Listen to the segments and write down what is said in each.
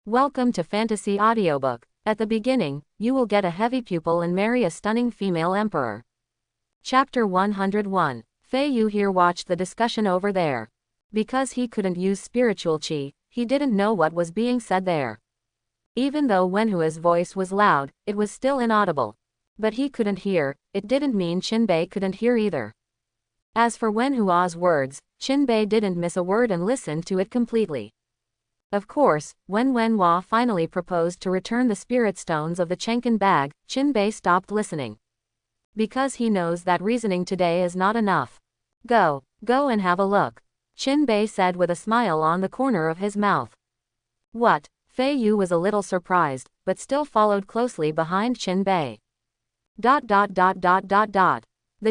Welcome to Fantasy Audiobook. At the beginning, you will get a heavy pupil and marry a stunning female emperor. Chapter 101. Fei Yu here watched the discussion over there. Because he couldn't use spiritual qi, he didn't know what was being said there. Even though Wenhua's voice was loud, it was still inaudible. But he couldn't hear, it didn't mean Qinbei couldn't hear either. As for Wenhua's words, Qinbei didn't miss a word and listened to it completely. Of course, when Wenhua finally proposed to return the spirit stones of the Chenkin bag, Qinbei stopped listening. Because he knows that reasoning today is not enough. Go and have a look, Qinbei said with a smile on the corner of his mouth. What? Fei Yu was a little surprised, but still followed closely behind Qinbei. The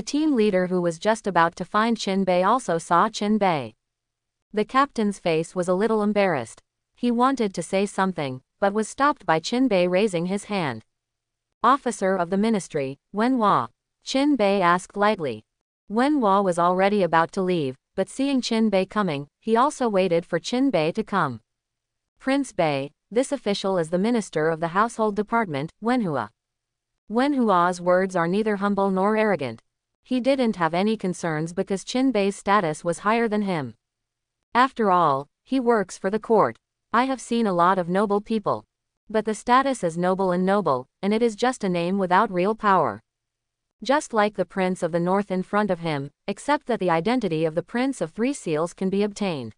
team leader who was just about to find Qinbei also saw Qinbei. The captain's face was a little embarrassed. He wanted to say something, but was stopped by Qinbei raising his hand. Officer of the ministry, Wenhua, Qinbei asked lightly. Wenhua was already about to leave, but seeing Qinbei coming, he also waited for Qinbei to come. Prince Bei, this official is the minister of the household department, Wenhua. Wenhua's words are neither humble nor arrogant. He didn't have any concerns because Qinbei's status was higher than him. After all, he works for the court. I have seen a lot of noble people. But the status is noble, and it is just a name without real power. Just like the Prince of the North in front of him, except that the identity of the Prince of Three Seals can be obtained.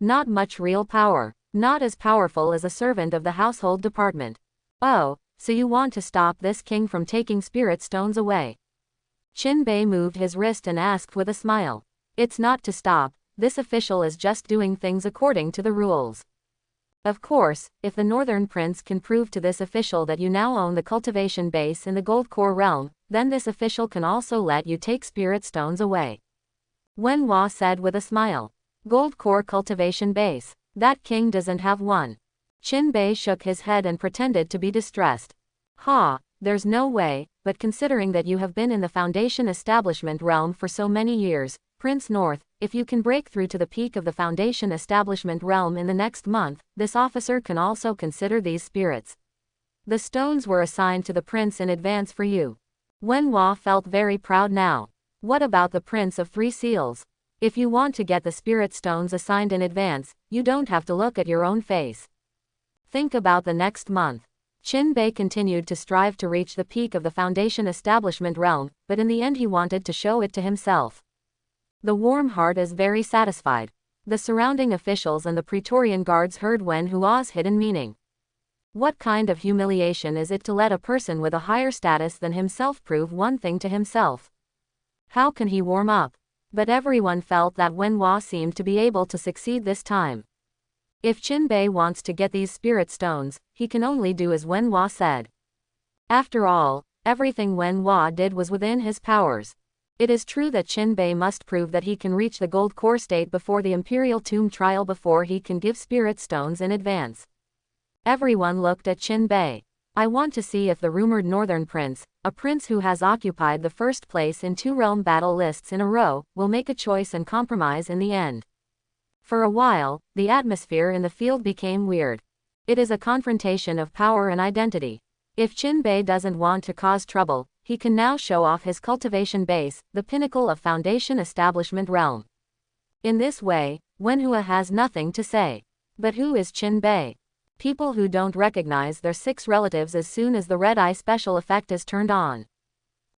Not much real power, not as powerful as a servant of the household department. Oh, so you want to stop this king from taking spirit stones away? Qinbei moved his wrist and asked with a smile. It's not to stop, this official is just doing things according to the rules. Of course, if the Northern Prince can prove to this official that you now own the cultivation base in the Gold Core realm, then this official can also let you take spirit stones away. Wenhua said with a smile. Gold Core cultivation base. That king doesn't have one. Qinbei shook his head and pretended to be distressed. There's no way, but considering that you have been in the Foundation Establishment realm for so many years, Prince North, if you can break through to the peak of the Foundation Establishment realm in the next month, this officer can also consider these spirits. The stones were assigned to the prince in advance for you. Wenhua felt very proud now. What about the Prince of Three Seals? If you want to get the spirit stones assigned in advance, you don't have to look at your own face. Think about the next month. Qinbei continued to strive to reach the peak of the Foundation Establishment realm, but in the end he wanted to show it to himself. The warm heart is very satisfied. The surrounding officials and the Praetorian guards heard Wenhua's hidden meaning. What kind of humiliation is it to let a person with a higher status than himself prove one thing to himself? How can he warm up? But everyone felt that Wenhua seemed to be able to succeed this time. If Qinbei wants to get these spirit stones, he can only do as Wenhua said. After all, everything Wenhua did was within his powers. It is true that Qinbei must prove that he can reach the Gold Core state before the Imperial Tomb trial before he can give spirit stones in advance. Everyone looked at Qinbei. I want to see if the rumored Northern Prince, a prince who has occupied the first place in 2 realm battle lists in a row, will make a choice and compromise in the end. For a while, the atmosphere in the field became weird. It is a confrontation of power and identity. If Qinbei doesn't want to cause trouble, he can now show off his cultivation base, the pinnacle of Foundation Establishment realm. In this way, Wenhua has nothing to say. But who is Qinbei? People who don't recognize their 6 relatives as soon as the red eye special effect is turned on.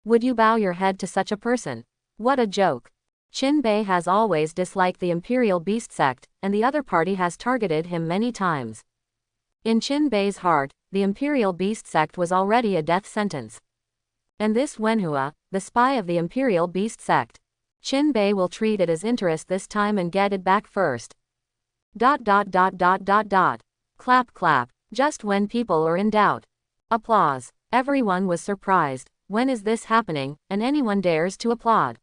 Would you bow your head to such a person? What a joke. Qinbei has always disliked the Imperial Beast sect, and the other party has targeted him many times. In Qinbei's heart, the Imperial Beast sect was already a death sentence. And this Wenhua, the spy of the Imperial Beast sect. Qinbei will treat it as interest this time and get it back first. Clap clap, just when people are in doubt. Applause. Everyone was surprised. When is this happening, and anyone dares to applaud?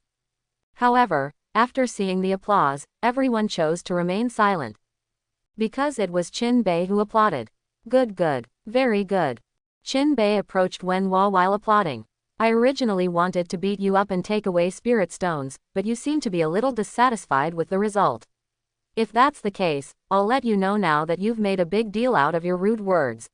However, after seeing the applause, everyone chose to remain silent. Because it was Qinbei who applauded. Good, very good. Qinbei approached Wenhua while applauding. I originally wanted to beat you up and take away spirit stones, but you seem to be a little dissatisfied with the result. If that's the case, I'll let you know now that you've made a big deal out of your rude words.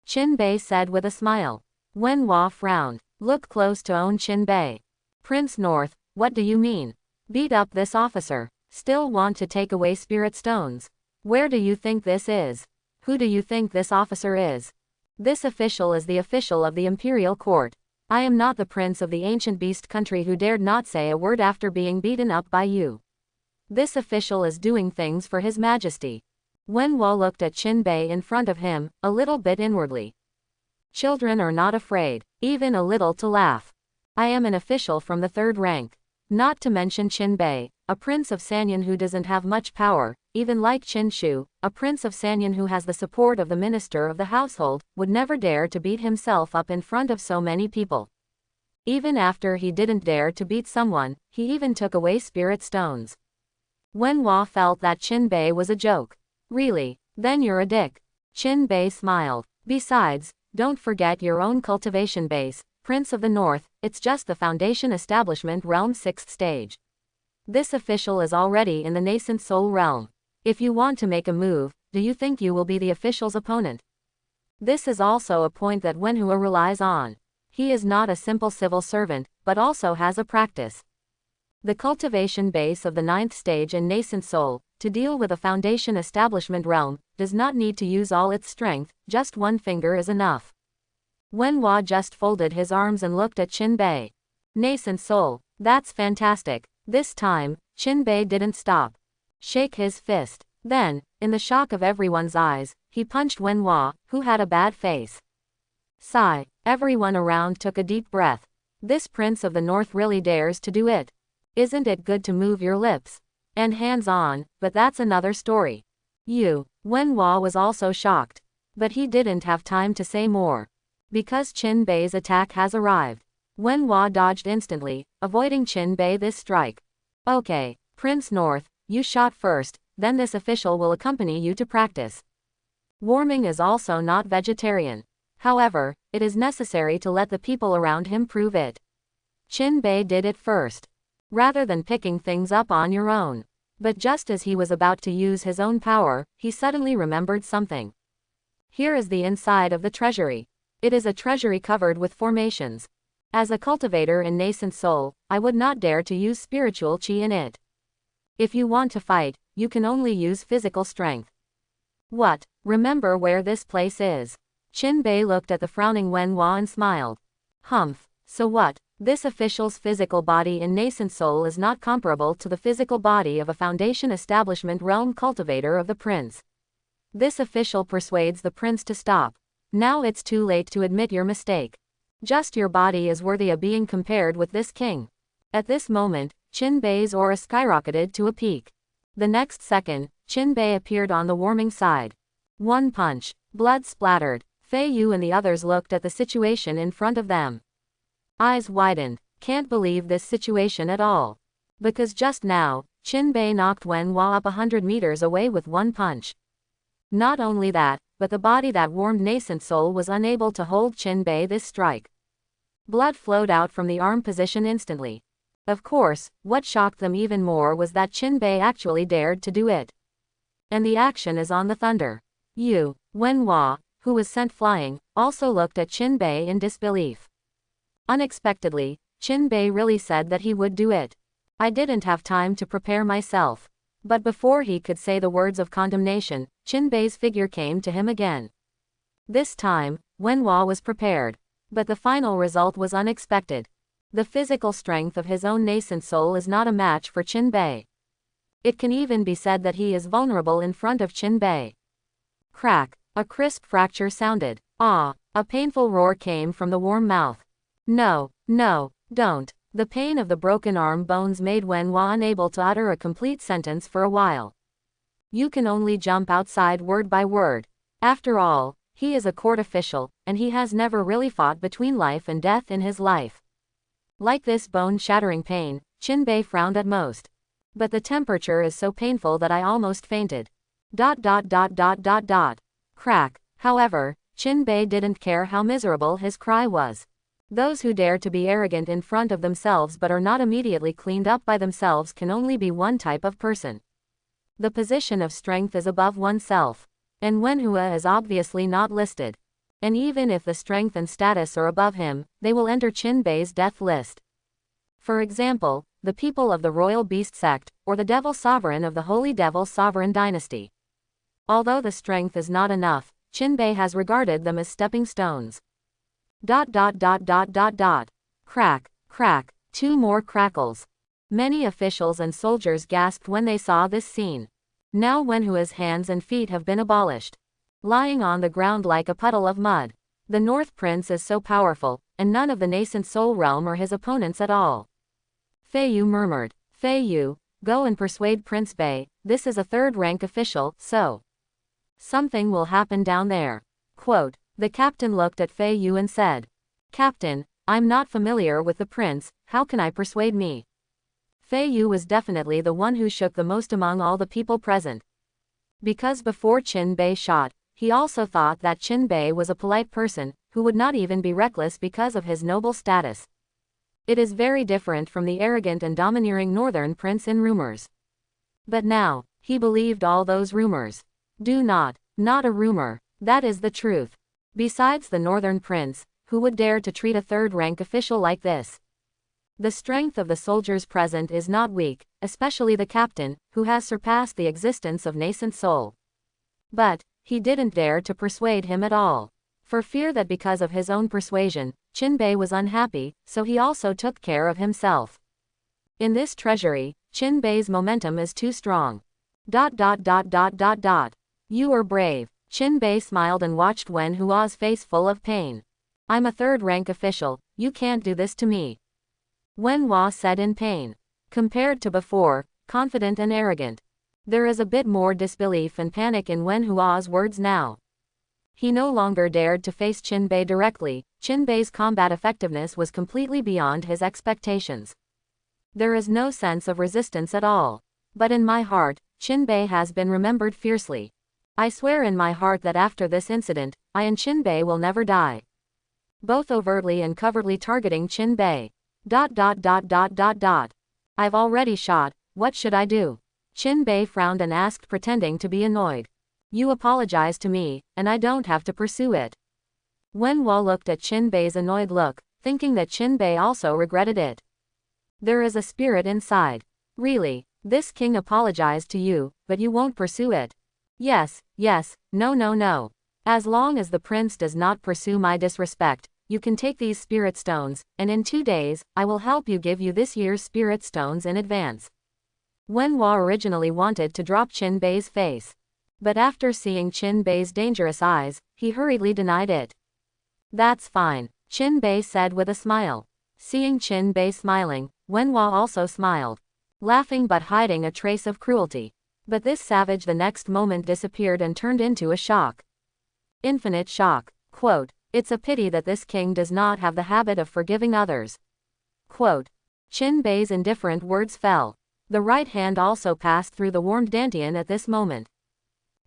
Qin said with a smile. Wen Hua frowned. Look close to own Qin. Prince North, what do you mean? Beat up this officer. Still want to take away spirit stones? Where do you think this is? Who do you think this officer is? This official is the official of the imperial court. I am not the prince of the ancient beast country who dared not say a word after being beaten up by you. This official is doing things for his majesty. Wen Hua looked at Qin in front of him, a little bit inwardly. Children are not afraid, even a little, to laugh. I am an official from the 3rd rank. Not to mention Qin, a prince of Sanyan who doesn't have much power, even like Qin Shu, a prince of Sanyan who has the support of the minister of the household, would never dare to beat himself up in front of so many people. Even after he didn't dare to beat someone, he even took away spirit stones. Wen Hua felt that Qin was a joke. Really? Then you're a dick. Qin smiled. Besides, don't forget your own cultivation base, Prince of the North, it's just the Foundation Establishment Realm 6th stage. This official is already in the nascent soul realm. If you want to make a move, do you think you will be the official's opponent? This is also a point that Wen Hua relies on. He is not a simple civil servant, but also has a practice. The cultivation base of the 9th stage and nascent soul, to deal with a Foundation Establishment realm, does not need to use all its strength, just one finger is enough. Wen Hua just folded his arms and looked at Qin. Nascent soul, that's fantastic. This time, Qin didn't stop. Shake his fist. Then, in the shock of everyone's eyes, he punched Wen Hua, who had a bad face. Sigh. Everyone around took a deep breath. This Prince of the North really dares to do it. Isn't it good to move your lips and hands on, but that's another story. Wen Hua was also shocked. But he didn't have time to say more. Because Qin attack has arrived. Wen Hua dodged instantly, avoiding Qin this strike. Okay, Prince North, you shot first, then this official will accompany you to practice. Warming is also not vegetarian. However, it is necessary to let the people around him prove it. Qin did it first. Rather than picking things up on your own. But just as he was about to use his own power, he suddenly remembered something. Here is the inside of the treasury. It is a treasury covered with formations. As a cultivator in nascent soul, I would not dare to use spiritual qi in it. If you want to fight, you can only use physical strength. What? Remember where this place is? Qin looked at the frowning Wen Hua and smiled. Humph. So what? This official's physical body in nascent soul is not comparable to the physical body of a Foundation Establishment realm cultivator of the prince. This official persuades the prince to stop. Now it's too late to admit your mistake. Just your body is worthy of being compared with this king. At this moment, Qin aura skyrocketed to a peak. The next second, Qin appeared on the warming side. One punch. Blood splattered. Fei Yu and the others looked at the situation in front of them. Eyes widened. Can't believe this situation at all. Because just now, Qin knocked Wen Hua up 100 meters away with one punch. Not only that, but the body that warmed nascent soul was unable to hold Qin this strike. Blood flowed out from the arm position instantly. Of course, what shocked them even more was that Qin actually dared to do it. And the action is on the thunder. Wen Hua, who was sent flying, also looked at Qin in disbelief. Unexpectedly, Qin really said that he would do it. I didn't have time to prepare myself. But before he could say the words of condemnation, Qin figure came to him again. This time, Wen Hua was prepared. But the final result was unexpected. The physical strength of his own nascent soul is not a match for Qin. It can even be said that he is vulnerable in front of Qin. Crack. A crisp fracture sounded. Ah! A painful roar came from the warm mouth. No, don't. The pain of the broken arm bones made Wen Hua unable to utter a complete sentence for a while. You can only jump outside word by word. After all, he is a court official, and he has never really fought between life and death in his life. Like this bone-shattering pain, Qin frowned at most. But the temperature is so painful that I almost fainted. ... Crack. However, Qin didn't care how miserable his cry was. Those who dare to be arrogant in front of themselves but are not immediately cleaned up by themselves can only be one type of person. The position of strength is above oneself. And Wenhua is obviously not listed. And even if the strength and status are above him, they will enter Qin Bei's death list. For example, the people of the Royal Beast Sect, or the Devil Sovereign of the Holy Devil Sovereign Dynasty. Although the strength is not enough, Qin Bei has regarded them as stepping stones. Crack, crack, 2 more crackles. Many officials and soldiers gasped when they saw this scene. Now Wenhua's hands and feet have been abolished. Lying on the ground like a puddle of mud. The North Prince is so powerful, and none of the nascent soul realm are his opponents at all. Fei Yu murmured, Fei Yu, go and persuade Prince Bei, this is a third-rank official, so something will happen down there. Quote, the captain looked at Fei Yu and said, Captain, I'm not familiar with the prince, how can I persuade me? Fei Yu was definitely the one who shook the most among all the people present. Because before Qin Bei shot, he also thought that Qin Bei was a polite person, who would not even be reckless because of his noble status. It is very different from the arrogant and domineering northern prince in rumors. But now, he believed all those rumors. Not a rumor, that is the truth. Besides the northern prince, who would dare to treat a third-rank official like this? The strength of the soldiers present is not weak, especially the captain, who has surpassed the existence of nascent soul. But he didn't dare to persuade him at all. For fear that because of his own persuasion, Qin Bei was unhappy, so he also took care of himself. In this treasury, Qin Bei's momentum is too strong. You are brave. Qin Bei smiled and watched Wenhua's face full of pain. I'm a third-rank official, you can't do this to me. Wenhua said in pain. Compared to before, confident and arrogant. There is a bit more disbelief and panic in Wenhua's words now. He no longer dared to face Qin Bei directly. Qin Bei's combat effectiveness was completely beyond his expectations. There is no sense of resistance at all. But in my heart, Qin Bei has been remembered fiercely. I swear in my heart that after this incident, I and Qin Bei will never die. Both overtly and covertly targeting Qin Bei. I've already shot, what should I do? Qin Bei frowned and asked, pretending to be annoyed. You apologize to me, and I don't have to pursue it. Wenhua looked at Qin Bei's annoyed look, thinking that Qin Bei also regretted it. There is a spirit inside. Really, this king apologized to you, but you won't pursue it. Yes, no. As long as the prince does not pursue my disrespect, you can take these spirit stones, and in 2 days, I will help you give you this year's spirit stones in advance. Wenhua originally wanted to drop Qin Bei's face. But after seeing Qin Bei's dangerous eyes, he hurriedly denied it. That's fine, Qin Bei said with a smile. Seeing Qin Bei smiling, Wenhua also smiled. Laughing but hiding a trace of cruelty. But this savage the next moment disappeared and turned into a shock. Infinite shock. Quote, it's a pity that this king does not have the habit of forgiving others. Quote, Qin Bei's indifferent words fell. The right hand also passed through the warmed dantian at this moment.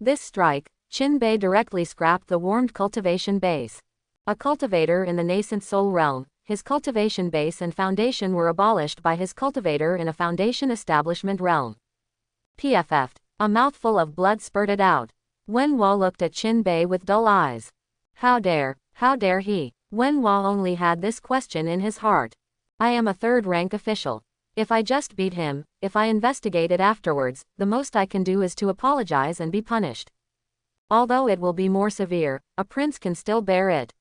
This strike, Qin Bei directly scrapped the warmed cultivation base. A cultivator in the nascent soul realm, his cultivation base and foundation were abolished by his cultivator in a foundation establishment realm. PFF'd. A mouthful of blood spurted out. Wenhua looked at Qin Bei with dull eyes. How dare he? Wenhua only had this question in his heart. I am a third-rank official. If I just beat him, if I investigate it afterwards, the most I can do is to apologize and be punished. Although it will be more severe, a prince can still bear it.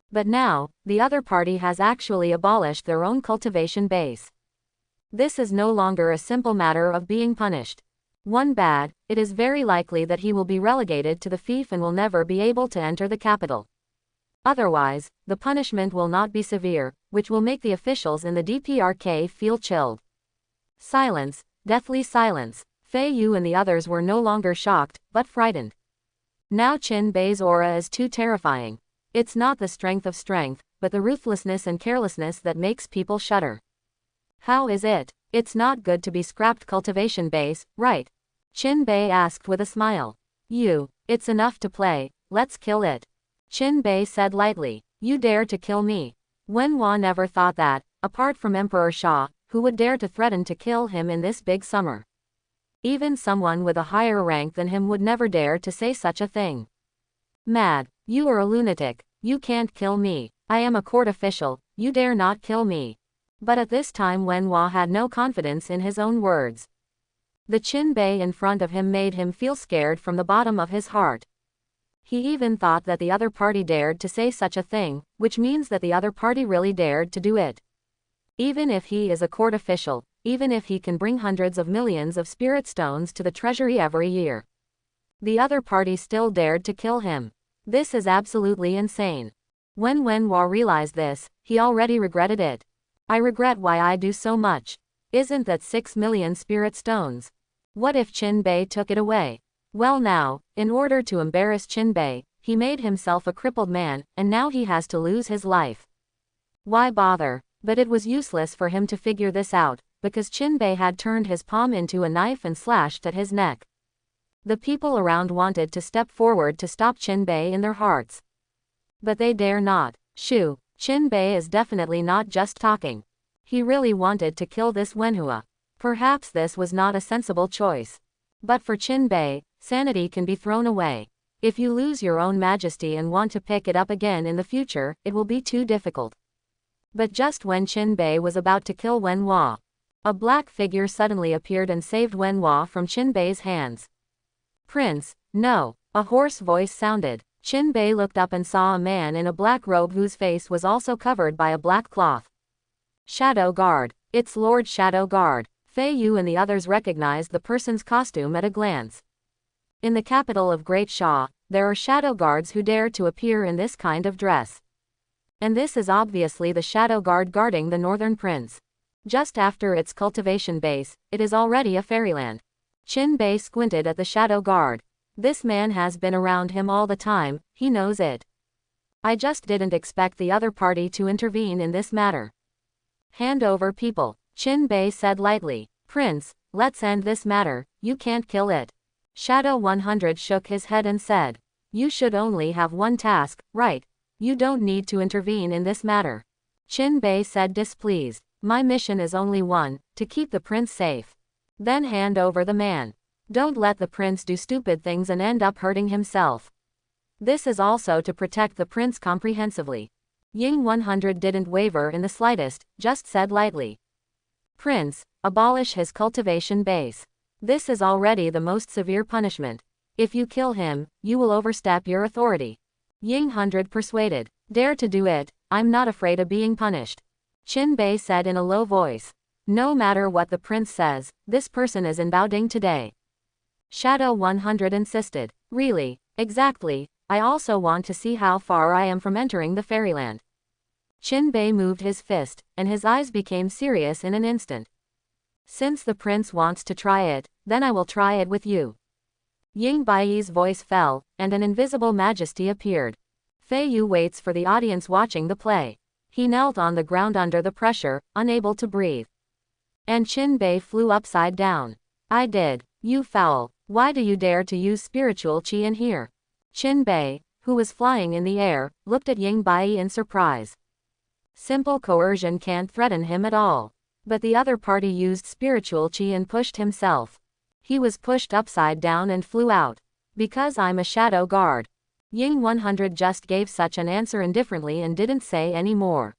But now, the other party has actually abolished their own cultivation base. This is no longer a simple matter of being punished. One bad, it is very likely that he will be relegated to the fief and will never be able to enter the capital. Otherwise, the punishment will not be severe, which will make the officials in the DPRK feel chilled. Silence, deathly silence. Fei Yu and the others were no longer shocked, but frightened. Now Qin Bei's aura is too terrifying. It's not the strength of strength, but the ruthlessness and carelessness that makes people shudder. How is it? It's not good to be scrapped cultivation base, right? Qin Bei asked with a smile. It's enough to play, let's kill it. Qin Bei said lightly. You dare to kill me? Wenhua never thought that, apart from Emperor Sha, who would dare to threaten to kill him in this big summer. Even someone with a higher rank than him would never dare to say such a thing. Mad. You are a lunatic. You can't kill me. I am a court official. You dare not kill me. But at this time Wenhua had no confidence in his own words. The Qinbei in front of him made him feel scared from the bottom of his heart. He even thought that the other party dared to say such a thing, which means that the other party really dared to do it. Even if he is a court official, even if he can bring hundreds of millions of spirit stones to the treasury every year, the other party still dared to kill him. This is absolutely insane. When Wenhua realized this, he already regretted it. I regret why I do so much. Isn't that 6 million spirit stones? What if Qinbei took it away? Well now, in order to embarrass Qinbei, he made himself a crippled man, and now he has to lose his life. Why bother? But it was useless for him to figure this out, because Qinbei had turned his palm into a knife and slashed at his neck. The people around wanted to step forward to stop Qinbei in their hearts. But they dare not. Shoo, Qinbei is definitely not just talking. He really wanted to kill this Wenhua. Perhaps this was not a sensible choice. But for Qinbei, sanity can be thrown away. If you lose your own majesty and want to pick it up again in the future, it will be too difficult. But just when Qinbei was about to kill Wenhua, a black figure suddenly appeared and saved Wenhua from Qinbei's hands. Prince, no, a hoarse voice sounded. Qinbei looked up and saw a man in a black robe whose face was also covered by a black cloth. Shadow Guard. It's Lord Shadow Guard. Fei Yu and the others recognized the person's costume at a glance. In the capital of Great Sha, there are shadow guards who dare to appear in this kind of dress. And this is obviously the shadow guard guarding the Northern Prince. Just after its cultivation base, it is already a fairyland. Qinbei squinted at the shadow guard. This man has been around him all the time, he knows it. I just didn't expect the other party to intervene in this matter. Hand over people, Qinbei said lightly. Prince, let's end this matter, you can't kill it. Shadow 100 shook his head and said. You should only have one task, right? You don't need to intervene in this matter. Qinbei said displeased. My mission is only one, to keep the prince safe. Then hand over the man. Don't let the prince do stupid things and end up hurting himself. This is also to protect the prince comprehensively. Ying 100 didn't waver in the slightest, just said lightly. Prince, abolish his cultivation base. This is already the most severe punishment. If you kill him, you will overstep your authority. Ying 100 persuaded. Dare to do it, I'm not afraid of being punished. Qinbei said in a low voice. No matter what the prince says, this person is in Baoding today. Shadow 100 insisted. Really, exactly, I also want to see how far I am from entering the fairyland. Qinbei moved his fist, and his eyes became serious in an instant. Since the prince wants to try it, then I will try it with you. Ying Baiyi's voice fell, and an invisible majesty appeared. Fei Yu waits for the audience watching the play. He knelt on the ground under the pressure, unable to breathe. And Qinbei flew upside down. I did. You foul. Why do you dare to use spiritual qi in here? Qinbei, who was flying in the air, looked at Ying Baiyi in surprise. Simple coercion can't threaten him at all. But the other party used spiritual qi and pushed himself. He was pushed upside down and flew out. Because I'm a shadow guard. Ying 100 just gave such an answer indifferently and didn't say any more.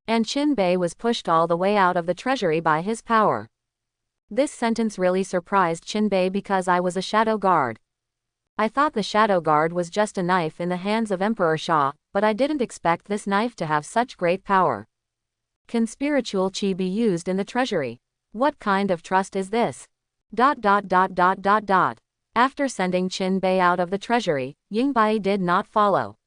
And Qinbei was pushed all the way out of the treasury by his power. This sentence really surprised Qinbei because I was a shadow guard. I thought the shadow guard was just a knife in the hands of Emperor Sha, but I didn't expect this knife to have such great power. Can spiritual qi be used in the treasury? What kind of trust is this? ... After sending Qinbei out of the treasury, Ying Baiyi did not follow.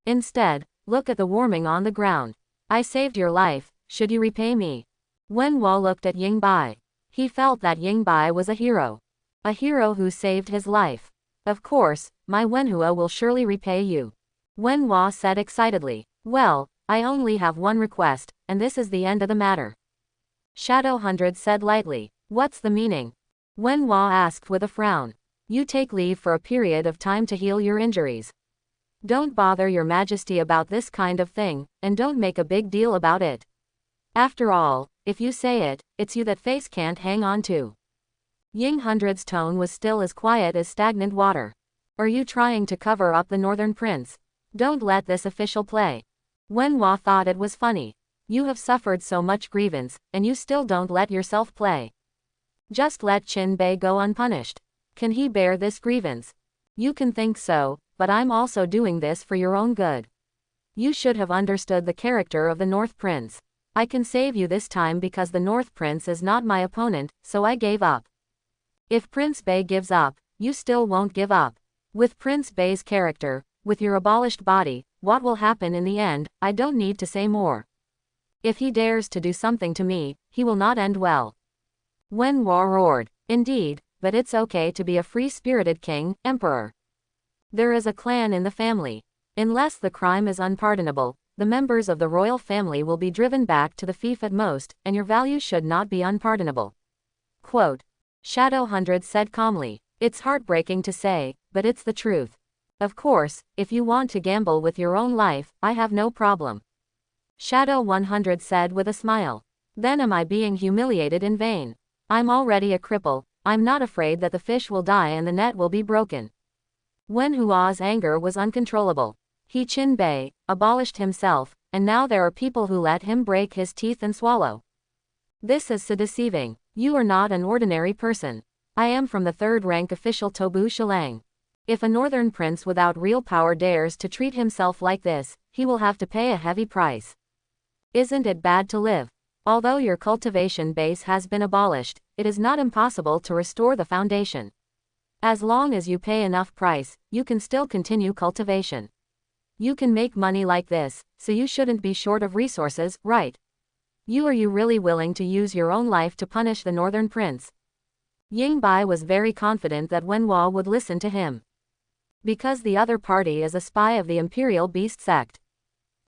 Instead, look at the warming on the ground. I saved your life, should you repay me? Wenhua looked at Ying Baiyi. He felt that Ying Baiyi was a hero. A hero who saved his life. Of course, my Wenhua will surely repay you. Wenhua said excitedly. Well, I only have one request, and this is the end of the matter. Shadow 100 said lightly. What's the meaning? Wenhua asked with a frown. You take leave for a period of time to heal your injuries. Don't bother your majesty about this kind of thing, and don't make a big deal about it. After all, if you say it, it's you that face can't hang on to. Ying Hundred's tone was still as quiet as stagnant water. Are you trying to cover up the Northern Prince? Don't let this official play. Wenhua thought it was funny. You have suffered so much grievance, and you still don't let yourself play. Just let Qin Bei go unpunished. Can he bear this grievance? You can think so, but I'm also doing this for your own good. You should have understood the character of the North Prince. I can save you this time because the North Prince is not my opponent, so I gave up. If Prince Bei gives up, you still won't give up. With Prince Bei's character, with your abolished body, what will happen in the end, I don't need to say more. If he dares to do something to me, he will not end well. Wenhua roared. Indeed, but it's okay to be a free-spirited king, emperor. There is a clan in the family. Unless the crime is unpardonable, the members of the royal family will be driven back to the fief at most, and your value should not be unpardonable. Quote. Shadow Hundred said calmly. It's heartbreaking to say, but it's the truth. Of course, if you want to gamble with your own life, I have no problem. Shadow 100 said with a smile. Then am I being humiliated in vain? I'm already a cripple. I'm not afraid that the fish will die and the net will be broken. Wenhua's anger was uncontrollable. He Qin Bei, abolished himself, and now there are people who let him break his teeth and swallow. This is so deceiving. You are not an ordinary person. I am from the third-rank official Tobu Shilang. If a northern prince without real power dares to treat himself like this, he will have to pay a heavy price. Isn't it bad to live? Although your cultivation base has been abolished, it is not impossible to restore the foundation. As long as you pay enough price, you can still continue cultivation. You can make money like this, so you shouldn't be short of resources, right? Are you really willing to use your own life to punish the northern prince? Ying Bai was very confident that Wenhua would listen to him. Because the other party is a spy of the Imperial Beast Sect.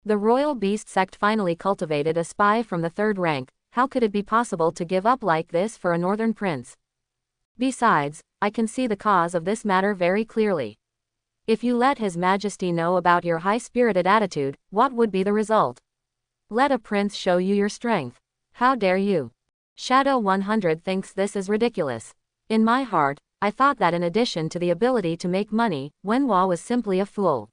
The Royal Beast Sect finally cultivated a spy from the third rank. How could it be possible to give up like this for a northern prince? Besides, I can see the cause of this matter very clearly. If you let His Majesty know about your high-spirited attitude, what would be the result? Let a prince show you your strength. How dare you? Shadow 100 thinks this is ridiculous. In my heart, I thought that in addition to the ability to make money, Wenhua was simply a fool.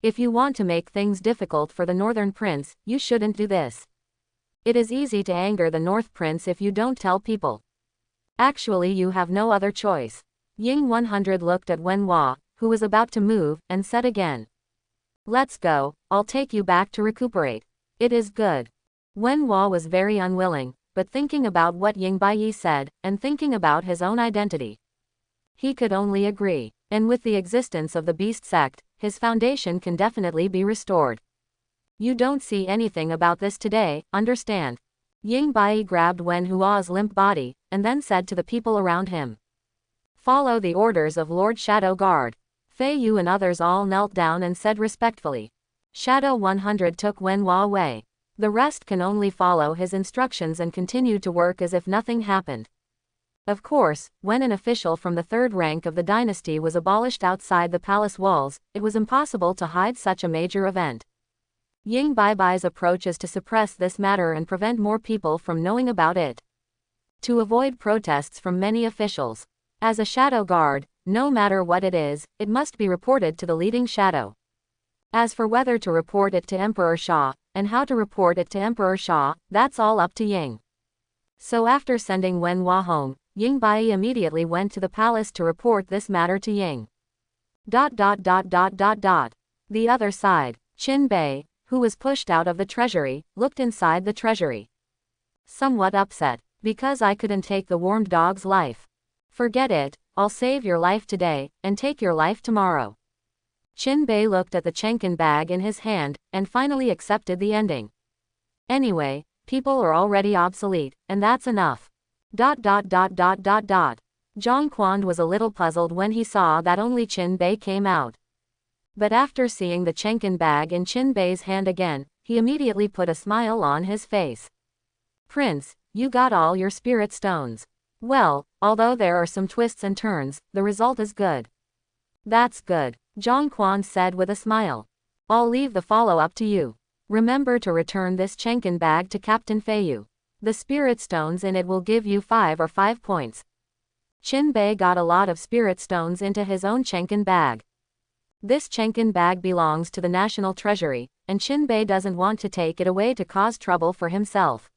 If you want to make things difficult for the Northern Prince, you shouldn't do this. It is easy to anger the North Prince if you don't tell people. Actually, you have no other choice. Ying 100 looked at Wenhua, who was about to move, and said again. Let's go, I'll take you back to recuperate. It is good. Wenhua was very unwilling, but thinking about what Ying Baiyi said, and thinking about his own identity, he could only agree. And with the existence of the Beast Sect, his foundation can definitely be restored. You don't see anything about this today, understand? Ying Baiyi grabbed Wenhua's limp body, and then said to the people around him. Follow the orders of Lord Shadow Guard. Fei Yu and others all knelt down and said respectfully. Shadow 100 took Wenhua away. The rest can only follow his instructions and continue to work as if nothing happened. Of course, when an official from the third rank of the dynasty was abolished outside the palace walls, it was impossible to hide such a major event. Ying Baibai's approach is to suppress this matter and prevent more people from knowing about it. To avoid protests from many officials. As a shadow guard, no matter what it is, it must be reported to the leading shadow. As for whether to report it to Emperor Sha, and how to report it to Emperor Sha, that's all up to Ying. So after sending Wenhua home, Ying Baiyi immediately went to the palace to report this matter to Ying. The other side, Qin Bei, who was pushed out of the treasury, looked inside the treasury. Somewhat upset, because I couldn't take the warmed dog's life. Forget it, I'll save your life today, and take your life tomorrow. Qin Bei looked at the Chenkin bag in his hand, and finally accepted the ending. Anyway, people are already obsolete, and that's enough. Zhang Quan was a little puzzled when he saw that only Qin Bei came out. But after seeing the Chenkin bag in Qin Bei's hand again, he immediately put a smile on his face. Prince, you got all your spirit stones. Well, although there are some twists and turns, the result is good. That's good, Zhang Quan said with a smile. I'll leave the follow-up to you. Remember to return this Chenkin bag to Captain Fei Yu. The spirit stones in it will give you 5 points. Bei got a lot of spirit stones into his own Chenkin bag. This Chenkin bag belongs to the national treasury, and Bei doesn't want to take it away to cause trouble for himself.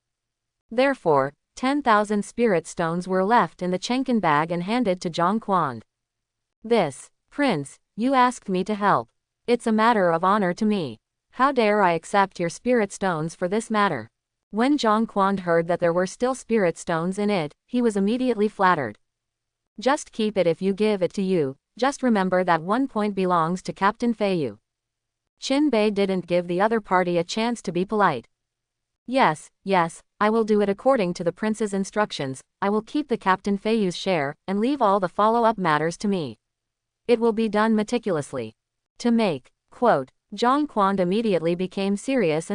Therefore, 10,000 spirit stones were left in the Chenkin bag and handed to Zhang Quan. This, Prince, you asked me to help. It's a matter of honor to me. How dare I accept your spirit stones for this matter? When Zhang Quan heard that there were still spirit stones in it, he was immediately flattered. Just keep it if you give it to you, just remember that 1 point belongs to Captain Feiyu. Bei didn't give the other party a chance to be polite. Yes, I will do it according to the prince's instructions. I will keep the Captain Feiyu's share, and leave all the follow-up matters to me. It will be done meticulously. To make, quote, Zhang Quan immediately became serious.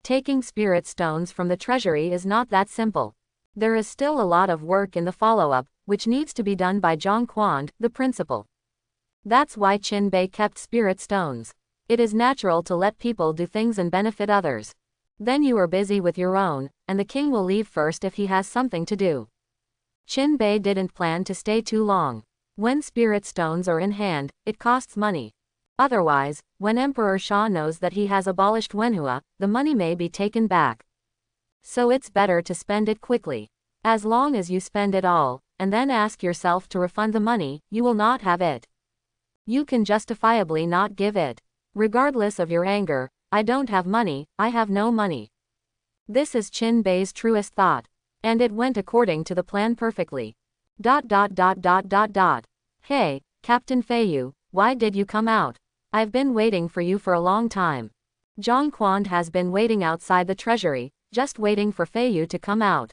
Taking spirit stones from the treasury is not that simple. There is still a lot of work in the follow-up, which needs to be done by Zhang Quan, the principal. That's why Bei kept spirit stones. It is natural to let people do things and benefit others. Then you are busy with your own, and the king will leave first if he has something to do. Bei didn't plan to stay too long. When spirit stones are in hand, it costs money. Otherwise, when Emperor Sha knows that he has abolished Wenhua, the money may be taken back. So it's better to spend it quickly. As long as you spend it all, and then ask yourself to refund the money, you will not have it. You can justifiably not give it. Regardless of your anger, I don't have money, I have no money. This is Bei's truest thought. And it went according to the plan perfectly. Hey, Captain Feiyu, why did you come out? I've been waiting for you for a long time. Zhang Quan has been waiting outside the treasury, just waiting for Feiyu to come out.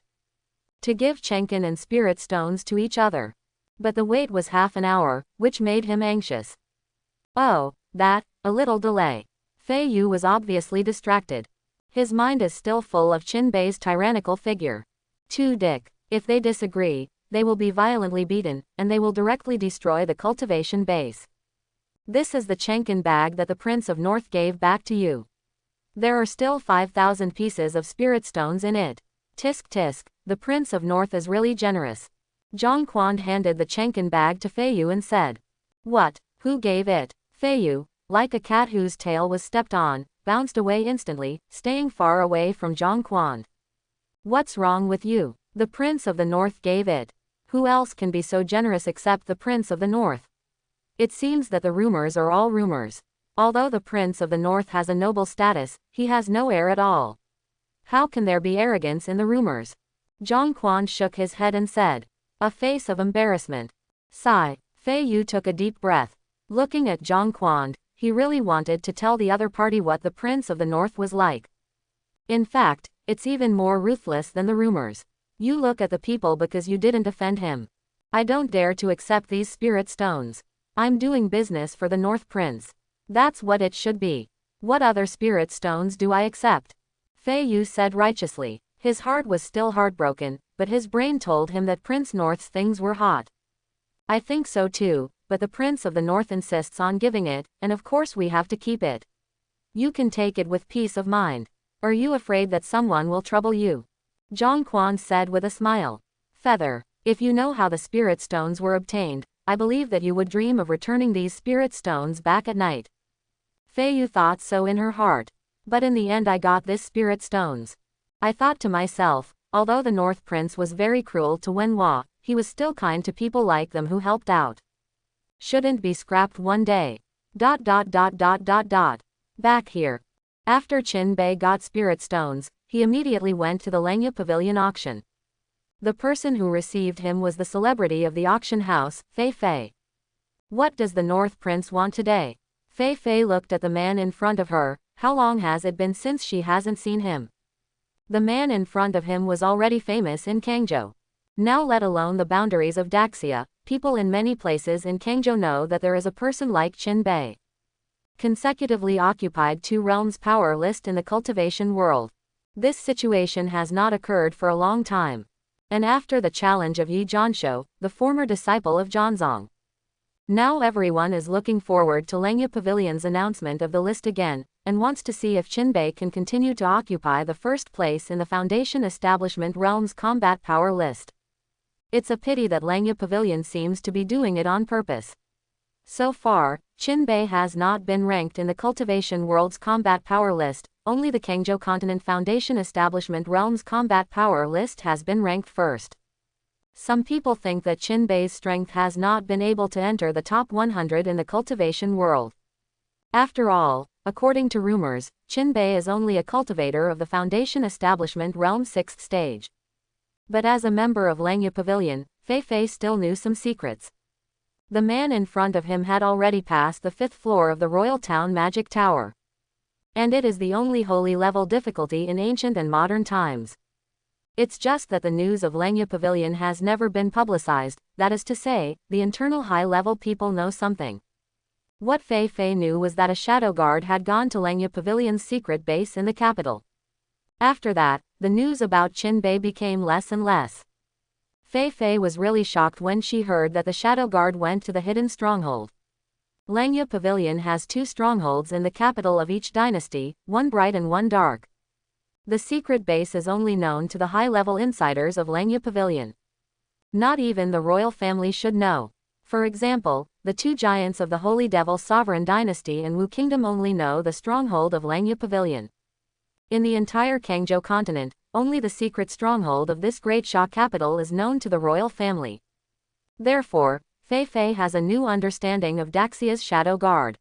To give Chenkin and spirit stones to each other. But the wait was half an hour, which made him anxious. Oh, a little delay. Feiyu was obviously distracted. His mind is still full of Bei's tyrannical figure. Dick. If they disagree, they will be violently beaten, and they will directly destroy the cultivation base. This is the Chenkin bag that the Prince of North gave back to you. There are still 5,000 pieces of spirit stones in it. Tisk tisk, the Prince of North is really generous. Zhang Quan handed the Chenkin bag to Feiyu and said. What? Who gave it? Feiyu, like a cat whose tail was stepped on, bounced away instantly, staying far away from Zhang Quan. What's wrong with you? The Prince of the North gave it. Who else can be so generous except the Prince of the North? It seems that the rumors are all rumors. Although the Prince of the North has a noble status, he has no heir at all. How can there be arrogance in the rumors? Zhang Quan shook his head and said. A face of embarrassment. Sigh. Feiyu took a deep breath. Looking at Zhang Quan, he really wanted to tell the other party what the Prince of the North was like. In fact, it's even more ruthless than the rumors. You look at the people because you didn't offend him. I don't dare to accept these spirit stones. I'm doing business for the North Prince. That's what it should be. What other spirit stones do I accept? Feiyu said righteously. His heart was still heartbroken, but his brain told him that Prince North's things were hot. I think so too, but the Prince of the North insists on giving it, and of course we have to keep it. You can take it with peace of mind. Are you afraid that someone will trouble you? Zhang Quan said with a smile. Feather, if you know how the spirit stones were obtained, I believe that you would dream of returning these spirit stones back at night. Feiyu thought so in her heart. But in the end I got this spirit stones. I thought to myself, although the North Prince was very cruel to Wenhua, he was still kind to people like them who helped out. Shouldn't be scrapped one day. Back here. After Bei got spirit stones, he immediately went to the Lengya Pavilion auction. The person who received him was the celebrity of the auction house, Fei Fei. What does the North Prince want today? Fei Fei looked at the man in front of her. How long has it been since she hasn't seen him? The man in front of him was already famous in Kangzhou. Now let alone the boundaries of Daxia, people in many places in Kangzhou know that there is a person like Bei. Consecutively occupied 2 realms power list in the cultivation world. This situation has not occurred for a long time. And after the challenge of Yi Zhanshu, the former disciple of Zhanzong. Now everyone is looking forward to Lengya Pavilion's announcement of the list again, and wants to see if Bei can continue to occupy the first place in the Foundation Establishment Realms Combat Power list. It's a pity that Langya Pavilion seems to be doing it on purpose. So far, Qinbei has not been ranked in the Cultivation World's Combat Power List, only the Kangzhou Continent Foundation Establishment Realm's Combat Power List has been ranked first. Some people think that Qinbei's strength has not been able to enter the top 100 in the cultivation world. After all, according to rumors, Qinbei is only a cultivator of the Foundation Establishment Realm's 6th stage. But as a member of Langya Pavilion, Fei Fei still knew some secrets. The man in front of him had already passed the 5th floor of the Royal Town Magic Tower. And it is the only holy level difficulty in ancient and modern times. It's just that the news of Langya Pavilion has never been publicized, that is to say, the internal high-level people know something. What Fei Fei knew was that a shadow guard had gone to Langya Pavilion's secret base in the capital. After that, the news about Qinbei became less and less. Fei Fei was really shocked when she heard that the shadow guard went to the hidden stronghold. Langya Pavilion has 2 strongholds in the capital of each dynasty, one bright and one dark. The secret base is only known to the high-level insiders of Langya Pavilion. Not even the royal family should know. For example, the 2 giants of the Holy Devil Sovereign Dynasty and Wu Kingdom only know the stronghold of Langya Pavilion. In the entire Kangzhou continent, only the secret stronghold of this great Sha capital is known to the royal family. Therefore, Fei Fei has a new understanding of Daxia's shadow guard.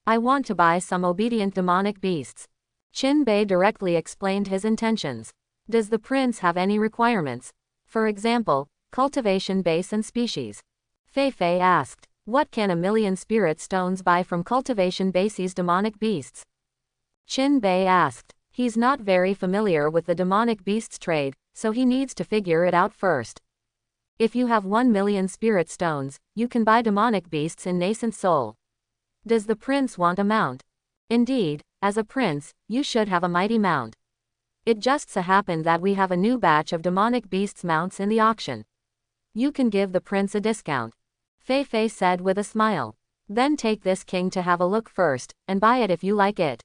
I want to buy some obedient demonic beasts. Qinbei directly explained his intentions. Does the prince have any requirements? For example, cultivation base and species. Fei Fei asked. What can 1,000,000 spirit stones buy from cultivation base's demonic beasts? Qinbei asked. He's not very familiar with the demonic beasts trade, so he needs to figure it out first. If you have 1,000,000 spirit stones, you can buy demonic beasts in nascent soul. Does the prince want a mount? Indeed, as a prince, you should have a mighty mount. It just so happened that we have a new batch of demonic beasts mounts in the auction. You can give the prince a discount. Fei Fei said with a smile. Then take this king to have a look first, and buy it if you like it.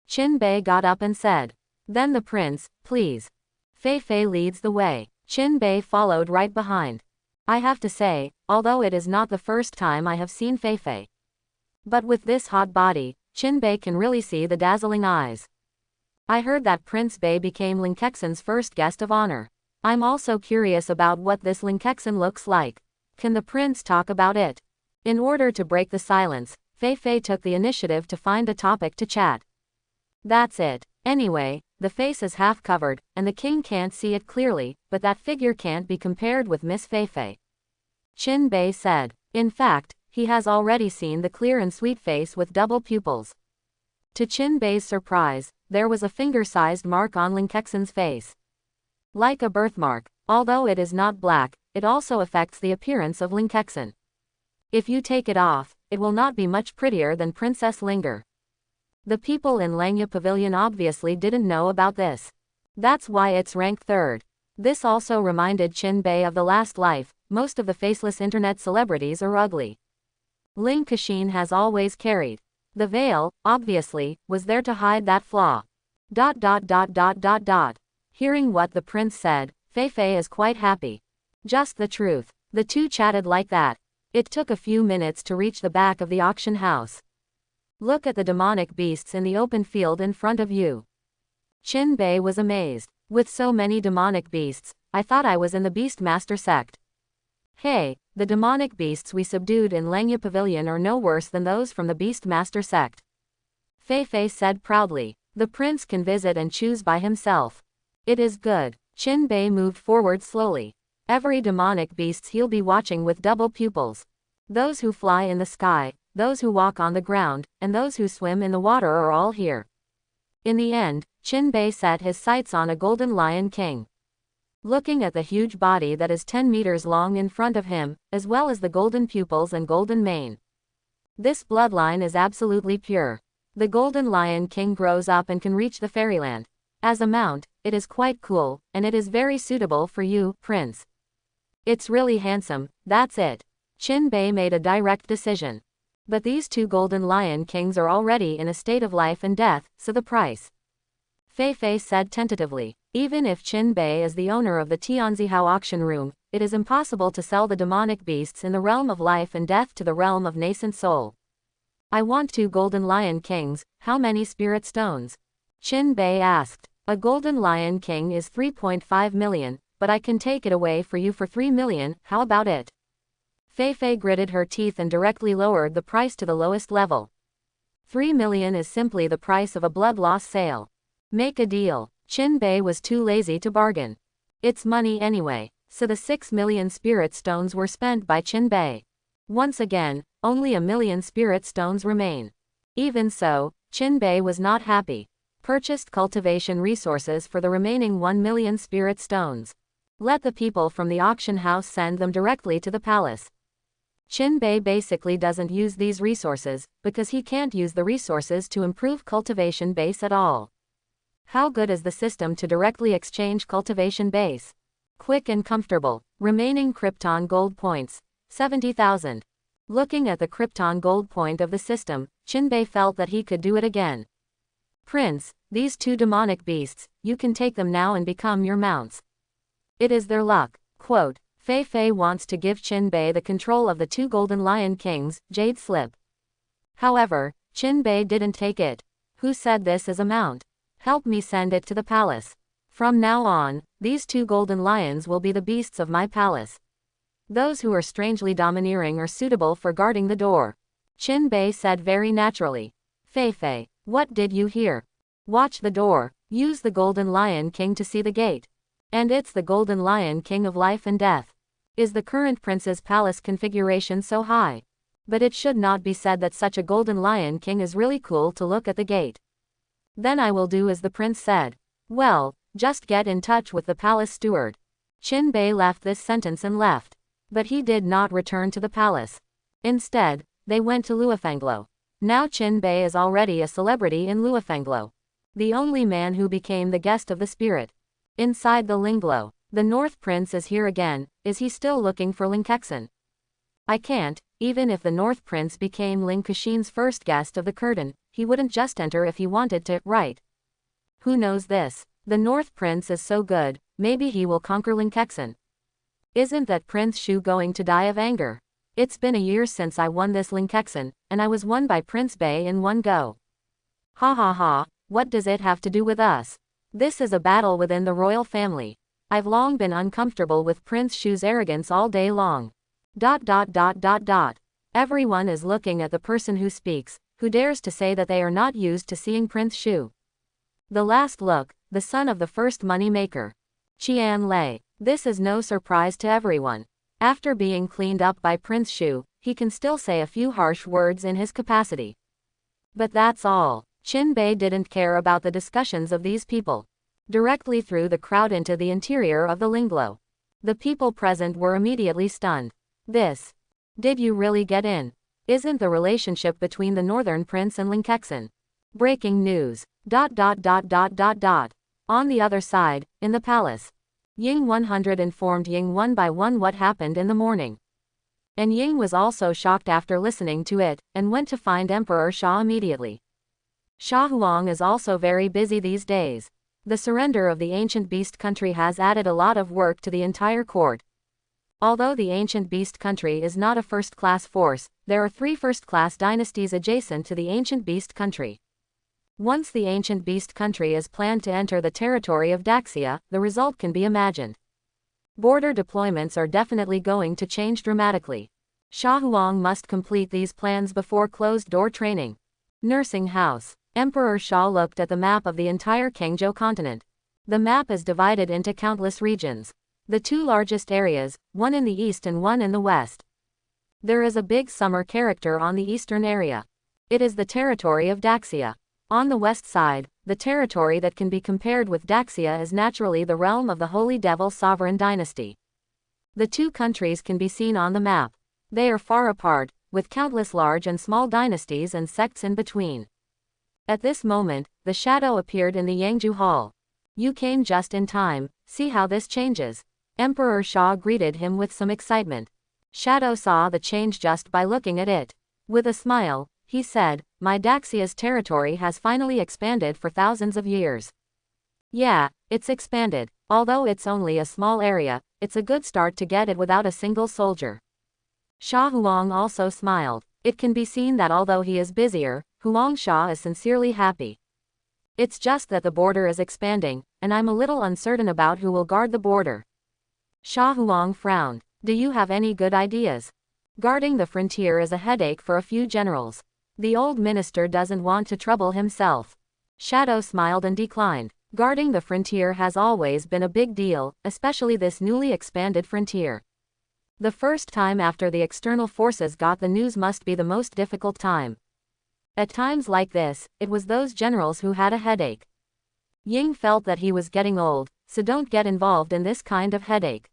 Qinbei got up and said. Then the prince, please. Fei Fei leads the way. Qinbei followed right behind. I have to say, although it is not the first time I have seen Fei Fei. But with this hot body, Qinbei can really see the dazzling eyes. I heard that Prince Bei became Linkexen's first guest of honor. I'm also curious about what this Linkexen looks like. Can the prince talk about it? In order to break the silence, Fei Fei took the initiative to find a topic to chat. That's it. Anyway, the face is half covered, and the king can't see it clearly, but that figure can't be compared with Miss Fei Fei. Qinbei said. In fact, he has already seen the clear and sweet face with double pupils. To Qinbei's surprise, there was a finger-sized mark on Linkexen's face. Like a birthmark, although it is not black, it also affects the appearance of Linkexen. If you take it off, it will not be much prettier than Princess Linger. The people in Langya Pavilion obviously didn't know about this. That's why it's ranked 3rd. This also reminded Qinbei of the last life. Most of the faceless internet celebrities are ugly. Ling Kexin has always carried. The veil, obviously, was there to hide that flaw. Hearing what the prince said, Fei Fei is quite happy. Just the truth. The 2 chatted like that. It took a few minutes to reach the back of the auction house. Look at the demonic beasts in the open field in front of you. Qinbei was amazed. With so many demonic beasts, I thought I was in the Beastmaster sect. Hey, the demonic beasts we subdued in Langya Pavilion are no worse than those from the Beastmaster sect. Fei Fei said proudly. The prince can visit and choose by himself. It is good. Qinbei moved forward slowly. Every demonic beasts he'll be watching with double pupils. Those who fly in the sky, those who walk on the ground, and those who swim in the water are all here. In the end, Qinbei set his sights on a golden lion king. Looking at the huge body that is 10 meters long in front of him, as well as the golden pupils and golden mane. This bloodline is absolutely pure. The golden lion king grows up and can reach the fairyland. As a mount, it is quite cool, and it is very suitable for you, prince. It's really handsome, that's it. Qinbei made a direct decision. But these 2 golden lion kings are already in a state of life and death, so the price. Fei Fei said tentatively. Even if Qin Bei is the owner of the Tianzihao auction room, it is impossible to sell the demonic beasts in the realm of life and death to the realm of nascent soul. I want 2 golden lion kings. How many spirit stones? Qin Bei asked. A golden lion king is 3.5 million, but I can take it away for you for 3 million, how about it? Fei Fei gritted her teeth and directly lowered the price to the lowest level. 3 million is simply the price of a blood loss sale. Make a deal. Qin Bei was too lazy to bargain. It's money anyway, so the 6 million spirit stones were spent by Qin Bei. Once again, only 1 million spirit stones remain. Even so, Qin Bei was not happy. Purchased cultivation resources for the remaining 1 million spirit stones. Let the people from the auction house send them directly to the palace. Qin Bei basically doesn't use these resources, because he can't use the resources to improve cultivation base at all. How good is the system to directly exchange cultivation base? Quick and comfortable. Remaining Krypton gold points, 70,000. Looking at the Krypton gold point of the system, Qin Bei felt that he could do it again. Prince, these 2 demonic beasts, you can take them now and become your mounts. It is their luck. Quote, Fei Fei wants to give Qin Bei the control of the 2 golden lion kings, Jade Slip. However, Qin Bei didn't take it. Who said this is a mount? Help me send it to the palace. From now on, these 2 golden lions will be the beasts of my palace. Those who are strangely domineering are suitable for guarding the door. Qin Bei said very naturally. Fei Fei, what did you hear? Watch the door. Use the golden lion king to see the gate. And it's the golden lion king of life and death. Is the current prince's palace configuration so high? But it should not be said that such a golden lion king is really cool to look at the gate. Then I will do as the prince said. Well, just get in touch with the palace steward. Qin Bei left this sentence and left. But he did not return to the palace. Instead, they went to Luofenglo. Now Qin Bei is already a celebrity in Luofenglo. The only man who became the guest of the spirit. Inside the Linglo, the North Prince is here again. Is he still looking for Ling Kexin? I can't. Even if the North Prince became Ling Kexin's first guest of the curtain, he wouldn't just enter if he wanted to, right? Who knows this? The North Prince is so good, maybe he will conquer Ling Kexin. Isn't that Prince Shu going to die of anger? It's been a year since I won this Ling Kexin, and I was won by Prince Bei in one go. Ha ha ha, what does it have to do with us? This is a battle within the royal family. I've long been uncomfortable with Prince Shu's arrogance all day long. ... Everyone is looking at the person who speaks, who dares to say that they are not used to seeing Prince Shu. The last look, the son of the first money maker. Qian Lei. This is no surprise to everyone. After being cleaned up by Prince Shu, he can still say a few harsh words in his capacity. But that's all. Qin Bei didn't care about the discussions of these people. Directly through the crowd into the interior of the Linglo. The people present were immediately stunned. This. Did you really get in? Isn't the relationship between the Northern Prince and Ling Kexin? Breaking news. On the other side, in the palace. Ying 100 informed Ying one by one what happened in the morning. And Ying was also shocked after listening to it, and went to find Emperor Sha immediately. Sha Huang is also very busy these days. The surrender of the ancient beast country has added a lot of work to the entire court. Although the ancient beast country is not a first-class force, there are 3 first-class dynasties adjacent to the ancient beast country. Once the ancient beast country is planned to enter the territory of Daxia, the result can be imagined. Border deployments are definitely going to change dramatically. Sha Huang must complete these plans before closed-door training. Nursing house. Emperor Sha looked at the map of the entire Kangzhou continent. The map is divided into countless regions. The 2 largest areas, one in the east and one in the west. There is a big summer character on the eastern area. It is the territory of Daxia. On the west side, the territory that can be compared with Daxia is naturally the realm of the Holy Devil Sovereign Dynasty. The 2 countries can be seen on the map. They are far apart, with countless large and small dynasties and sects in between. At this moment, the shadow appeared in the Yangju Hall. You came just in time, see how this changes. Emperor Sha greeted him with some excitement. Shadow saw the change just by looking at it. With a smile, he said, my Daxia's territory has finally expanded for thousands of years. Yeah, it's expanded. Although it's only a small area, it's a good start to get it without a single soldier. Xia Huang also smiled. It can be seen that although he is busier, Huang Xia is sincerely happy. It's just that the border is expanding, and I'm a little uncertain about who will guard the border. Xia Huang frowned. Do you have any good ideas? Guarding the frontier is a headache for a few generals. The old minister doesn't want to trouble himself. Shadow smiled and declined. Guarding the frontier has always been a big deal, especially this newly expanded frontier. The first time after the external forces got the news must be the most difficult time. At times like this, it was those generals who had a headache. Ying felt that he was getting old, so don't get involved in this kind of headache.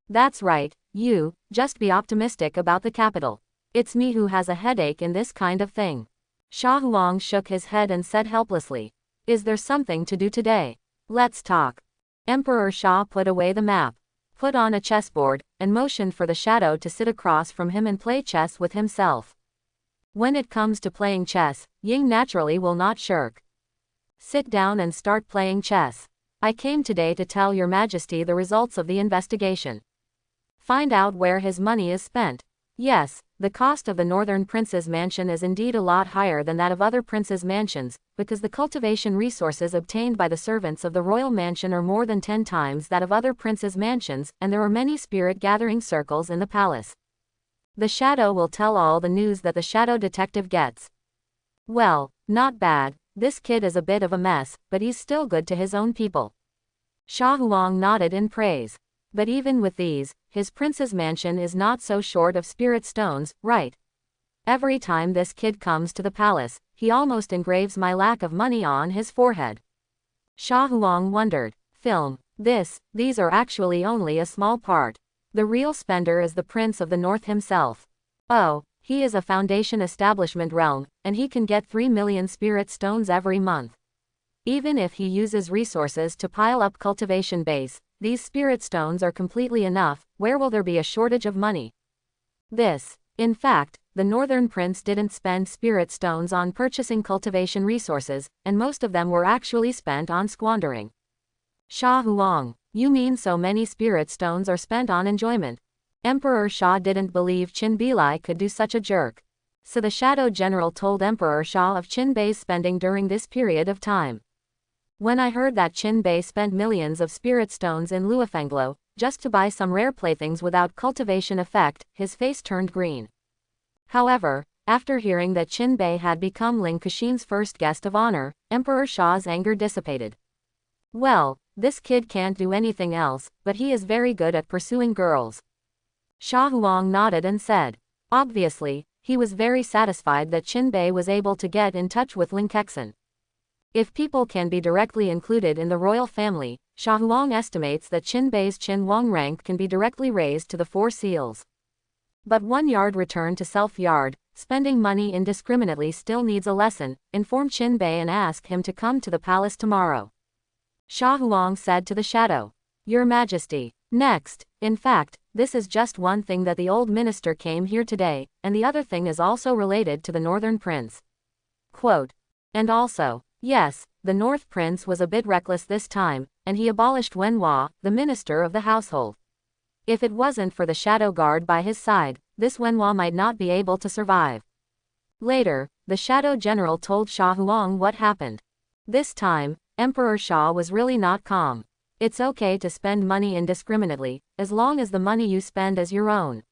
That's right, you, just be optimistic about the capital. It's me who has a headache in this kind of thing. Xia Huang shook his head and said helplessly. Is there something to do today? Let's talk. Emperor Xia put away the map, put on a chessboard, and motioned for the shadow to sit across from him and play chess with himself. When it comes to playing chess, Ying naturally will not shirk. Sit down and start playing chess. I came today to tell your majesty the results of the investigation. Find out where his money is spent. Yes, the cost of the northern prince's mansion is indeed a lot higher than that of other princes' mansions, because the cultivation resources obtained by the servants of the royal mansion are more than 10 times that of other princes' mansions, and there are many spirit-gathering circles in the palace. The shadow will tell all the news that the shadow detective gets. Well, not bad, this kid is a bit of a mess, but he's still good to his own people. Xia Huang nodded in praise. But even with these, his prince's mansion is not so short of spirit stones, right? Every time this kid comes to the palace, he almost engraves my lack of money on his forehead. Xia Huang wondered. These are actually only a small part. The real spender is the Prince of the North himself. Oh, he is a foundation establishment realm, and he can get 3 million spirit stones every month. Even if he uses resources to pile up cultivation base, these spirit stones are completely enough. Where will there be a shortage of money? In fact, the Northern Prince didn't spend spirit stones on purchasing cultivation resources, and most of them were actually spent on squandering. Xia Huang, you mean so many spirit stones are spent on enjoyment? Emperor Xia didn't believe Qin Bilai could do such a jerk. So the Shadow General told Emperor Xia of Qin Bei's spending during this period of time. When I heard that Qin Bei spent millions of spirit stones in Luofenglo, just to buy some rare playthings without cultivation effect, his face turned green. However, after hearing that Qin Bei had become Ling Kexin's first guest of honor, Emperor Xia's anger dissipated. Well, this kid can't do anything else, but he is very good at pursuing girls. Xia Huang nodded and said. Obviously, he was very satisfied that Qin Bei was able to get in touch with Ling Kexin. If people can be directly included in the royal family, Xia Huang estimates that Qin Bei's Qin Wang rank can be directly raised to the 4 seals. But 1 yard return to self-yard, spending money indiscriminately still needs a lesson. Inform Qin Bei and ask him to come to the palace tomorrow. Xia Huang said to the shadow. Your Majesty. Next, in fact, this is just one thing that the old minister came here today, and the other thing is also related to the Northern Prince. Quote. And also, yes, the North Prince was a bit reckless this time, and he abolished Wenhua, the minister of the household. If it wasn't for the shadow guard by his side, this Wenhua might not be able to survive. Later, the shadow general told Xia Huang what happened. This time, Emperor Xia was really not calm. It's okay to spend money indiscriminately, as long as the money you spend is your own.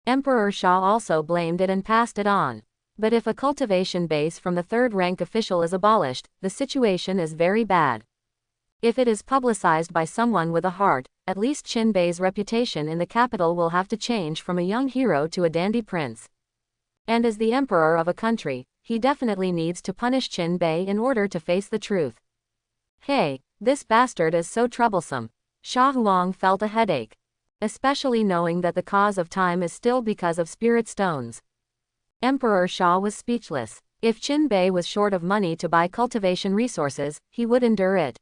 Emperor Xia also blamed it and passed it on. But if a cultivation base from the 3rd rank official is abolished, the situation is very bad. If it is publicized by someone with a heart, at least Qin Bei's reputation in the capital will have to change from a young hero to a dandy prince. And as the emperor of a country, he definitely needs to punish Qin Bei in order to face the truth. Hey, this bastard is so troublesome. Xia Huang felt a headache. Especially knowing that the cause of time is still because of spirit stones. Emperor Xia was speechless. If Qin Bei was short of money to buy cultivation resources, he would endure it.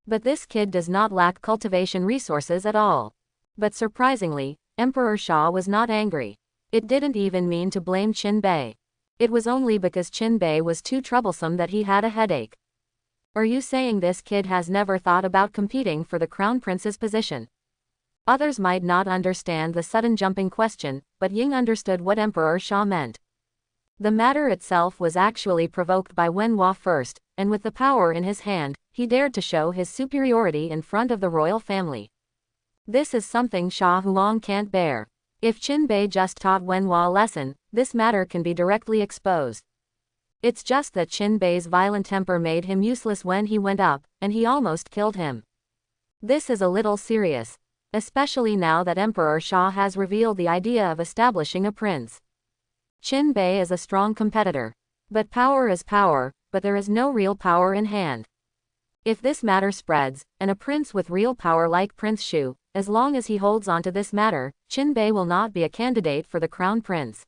But this kid does not lack cultivation resources at all. But surprisingly, Emperor Xia was not angry. It didn't even mean to blame Qin Bei. It was only because Qin Bei was too troublesome that he had a headache. Are you saying this kid has never thought about competing for the crown prince's position? Others might not understand the sudden jumping question, but Ying understood what Emperor Sha meant. The matter itself was actually provoked by Wen Hua first, and with the power in his hand, he dared to show his superiority in front of the royal family. This is something Sha Huang can't bear. If Qin Bei just taught Wen Hua a lesson, this matter can be directly exposed. It's just that Qin Bei's violent temper made him useless when he went up, and he almost killed him. This is a little serious, especially now that Emperor Sha has revealed the idea of establishing a prince. Qin Bei is a strong competitor. But power is power, but there is no real power in hand. If this matter spreads, and a prince with real power like Prince Shu, as long as he holds on to this matter, Qin Bei will not be a candidate for the crown prince.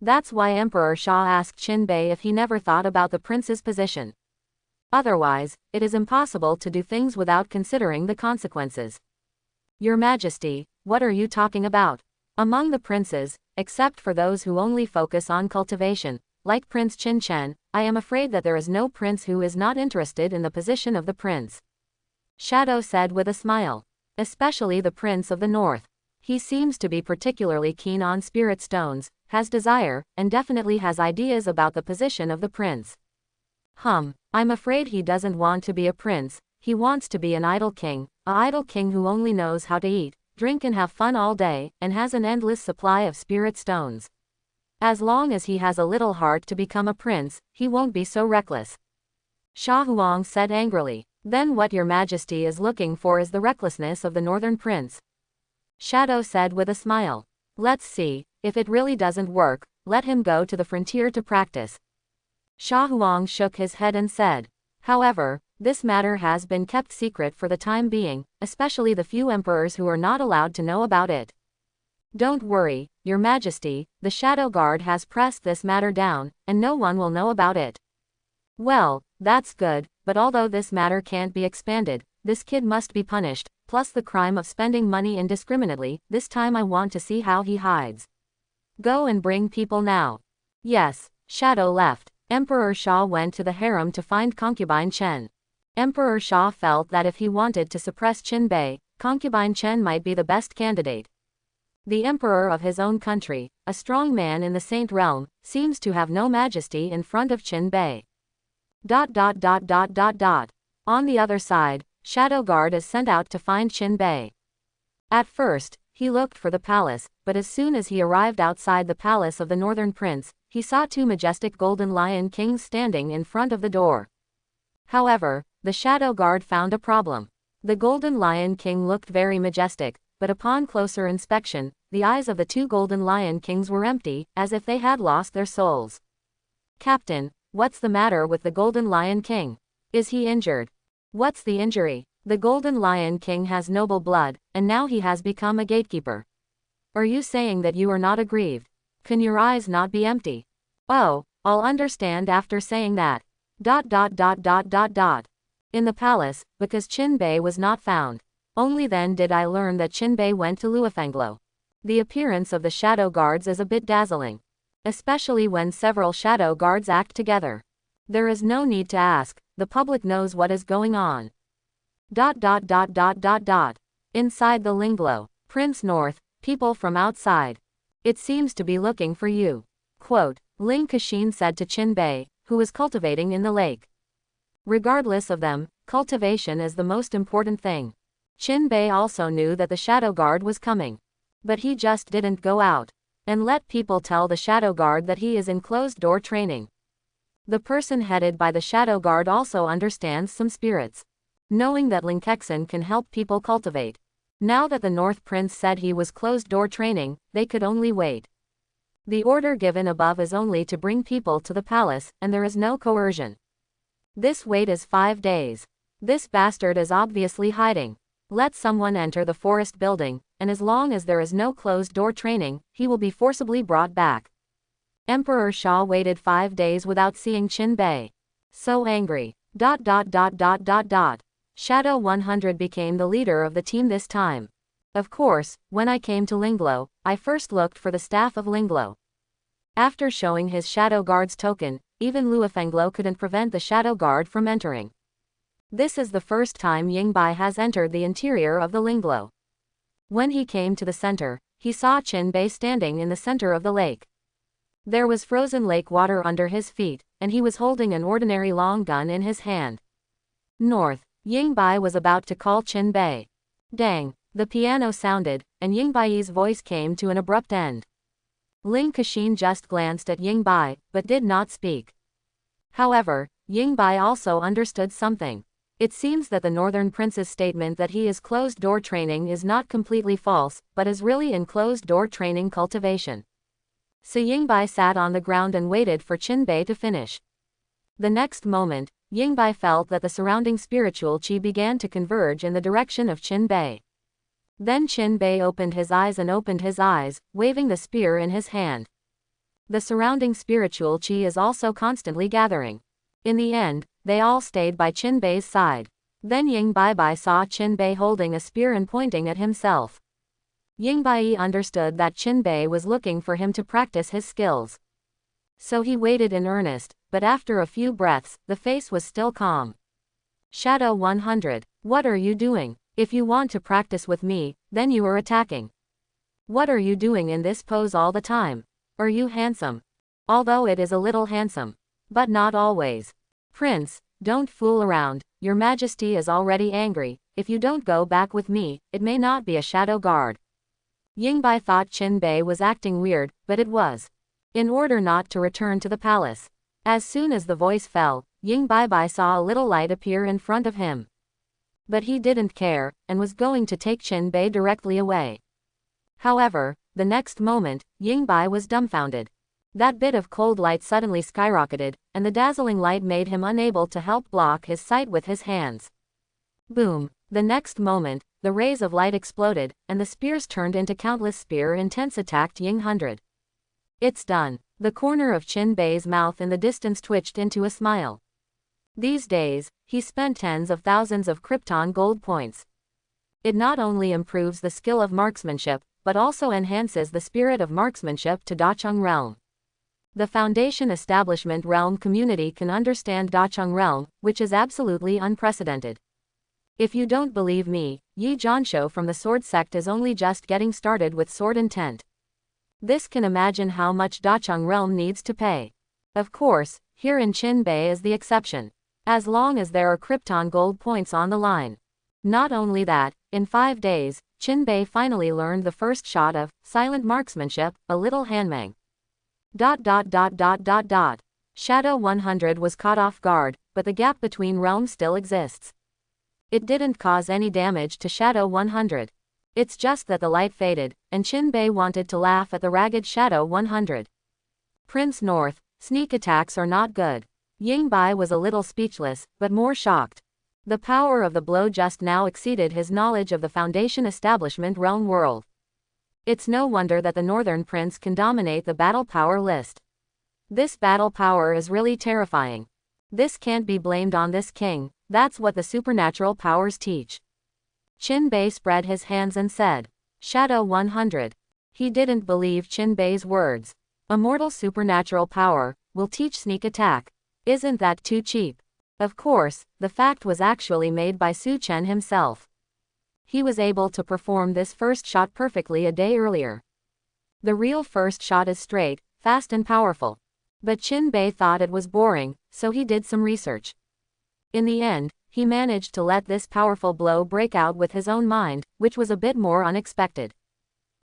That's why Emperor Sha asked Qin Bei if he never thought about the prince's position. Otherwise, it is impossible to do things without considering the consequences. Your Majesty, what are you talking about? Among the princes, except for those who only focus on cultivation, like Prince Qin Chen, I am afraid that there is no prince who is not interested in the position of the prince. Shadow said with a smile. Especially the Prince of the North. He seems to be particularly keen on spirit stones, has desire, and definitely has ideas about the position of the prince. I'm afraid he doesn't want to be a prince, he wants to be an idle king who only knows how to eat, drink and have fun all day, and has an endless supply of spirit stones. As long as he has a little heart to become a prince, he won't be so reckless. Sha Huang said angrily. Then what your Majesty is looking for is the recklessness of the northern prince. Shadow said with a smile. Let's see, if it really doesn't work, let him go to the frontier to practice. Sha Huang shook his head and said. However, this matter has been kept secret for the time being, especially the few emperors who are not allowed to know about it. Don't worry, your Majesty, the Shadow Guard has pressed this matter down, and no one will know about it. Well, that's good, but although this matter can't be expanded, this kid must be punished, plus the crime of spending money indiscriminately, this time I want to see how he hides. Go and bring people now. Yes, Shadow left. Emperor Sha went to the harem to find concubine Chen. Emperor Sha felt that if he wanted to suppress Qin Bei, concubine Chen might be the best candidate. The emperor of his own country, a strong man in the Saint realm, seems to have no majesty in front of Qin Bei. On the other side, Shadow Guard is sent out to find Qin Bei. At first, he looked for the palace, but as soon as he arrived outside the palace of the northern prince, he saw two majestic golden lion kings standing in front of the door. However, the Shadow Guard found a problem. The golden lion king looked very majestic, but upon closer inspection, the eyes of the two golden lion kings were empty, as if they had lost their souls. Captain, what's the matter with the golden lion king? Is he injured? What's the injury? The golden lion king has noble blood, and now he has become a gatekeeper. Are you saying that you are not aggrieved? Can your eyes not be empty? Oh, I'll understand after saying that. In the palace, because Qin Bei was not found. Only then did I learn that Qin Bei went to Luofenglo. The appearance of the Shadow Guards is a bit dazzling. Especially when several Shadow Guards act together. There is no need to ask, the public knows what is going on. Inside the Linglo, Prince North, people from outside. It seems to be looking for you. Quote, Ling Kashin said to Qin Bei, who was cultivating in the lake. Regardless of them, cultivation is the most important thing. Qin Bei also knew that the Shadow Guard was coming. But he just didn't go out and let people tell the Shadow Guard that he is in closed-door training. The person headed by the Shadow Guard also understands some spirits. Knowing that Ling Kexin can help people cultivate. Now that the North Prince said he was closed-door training, they could only wait. The order given above is only to bring people to the palace, and there is no coercion. This wait is 5 days. This bastard is obviously hiding. Let someone enter the forest building, and as long as there is no closed-door training, he will be forcibly brought back. Emperor Sha waited 5 days without seeing Qin Bei. So angry. Shadow 100 became the leader of the team this time. Of course, when I came to Linglo, I first looked for the staff of Linglo. After showing his Shadow Guard's token, even Luofenglo couldn't prevent the Shadow Guard from entering. This is the first time Yingbai has entered the interior of the Linglo. When he came to the center, he saw Qinbei standing in the center of the lake. There was frozen lake water under his feet, and he was holding an ordinary long gun in his hand. North. Yingbai was about to call Qinbei. Dang. The piano sounded, and Yingbai's voice came to an abrupt end. Ling Kexin just glanced at Yingbai, but did not speak. However, Yingbai also understood something. It seems that the Northern Prince's statement that he is closed-door training is not completely false, but is really in closed-door training cultivation. So Yingbai sat on the ground and waited for Qinbei to finish. The next moment, Yingbai felt that the surrounding spiritual qi began to converge in the direction of Qinbei. Then Qinbei opened his eyes, waving the spear in his hand. The surrounding spiritual qi is also constantly gathering. In the end, they all stayed by Qinbei's side. Then Yingbai saw Qinbei holding a spear and pointing at himself. Yingbai understood that Qinbei was looking for him to practice his skills. So he waited in earnest, but after a few breaths, the face was still calm. Shadow 100. What are you doing? If you want to practice with me, then you are attacking. What are you doing in this pose all the time? Are you handsome? Although it is a little handsome. But not always. Prince, don't fool around, your majesty is already angry. If you don't go back with me, it may not be a shadow guard. Yingbai thought Qinbei was acting weird, but it was. In order not to return to the palace. As soon as the voice fell, Yingbai saw a little light appear in front of him. But he didn't care, and was going to take Qinbei directly away. However, the next moment, Yingbai was dumbfounded. That bit of cold light suddenly skyrocketed, and the dazzling light made him unable to help block his sight with his hands. Boom! The next moment, the rays of light exploded, and the spears turned into countless spear-intense attacked Ying 100. It's done. The corner of Qinbei's mouth in the distance twitched into a smile. These days, he spent tens of thousands of Krypton gold points. It not only improves the skill of marksmanship, but also enhances the spirit of marksmanship to Dacheng realm. The Foundation Establishment realm community can understand Dacheng realm, which is absolutely unprecedented. If you don't believe me, Yi Zhanshu from the Sword Sect is only just getting started with sword intent. This can imagine how much Dacheng realm needs to pay. Of course, here in Qinbei is the exception. As long as there are Krypton gold points on the line. Not only that, in 5 days, Qinbei finally learned the first shot of silent marksmanship, a little handmang. Shadow 100 was caught off guard, but the gap between realms still exists. It didn't cause any damage to Shadow 100. It's just that the light faded, and Qinbei wanted to laugh at the ragged Shadow 100. Prince North, sneak attacks are not good. Yingbai was a little speechless, but more shocked. The power of the blow just now exceeded his knowledge of the Foundation Establishment realm world. It's no wonder that the Northern Prince can dominate the battle power list. This battle power is really terrifying. This can't be blamed on this king, that's what the supernatural powers teach. Qinbei spread his hands and said, Shadow 100. He didn't believe Qinbei's words. Immortal supernatural power will teach sneak attack. Isn't that too cheap? Of course, the fact was actually made by Su Chen himself. He was able to perform this first shot perfectly a day earlier. The real first shot is straight, fast and powerful. But Qinbei thought it was boring, so he did some research. In the end, he managed to let this powerful blow break out with his own mind, which was a bit more unexpected.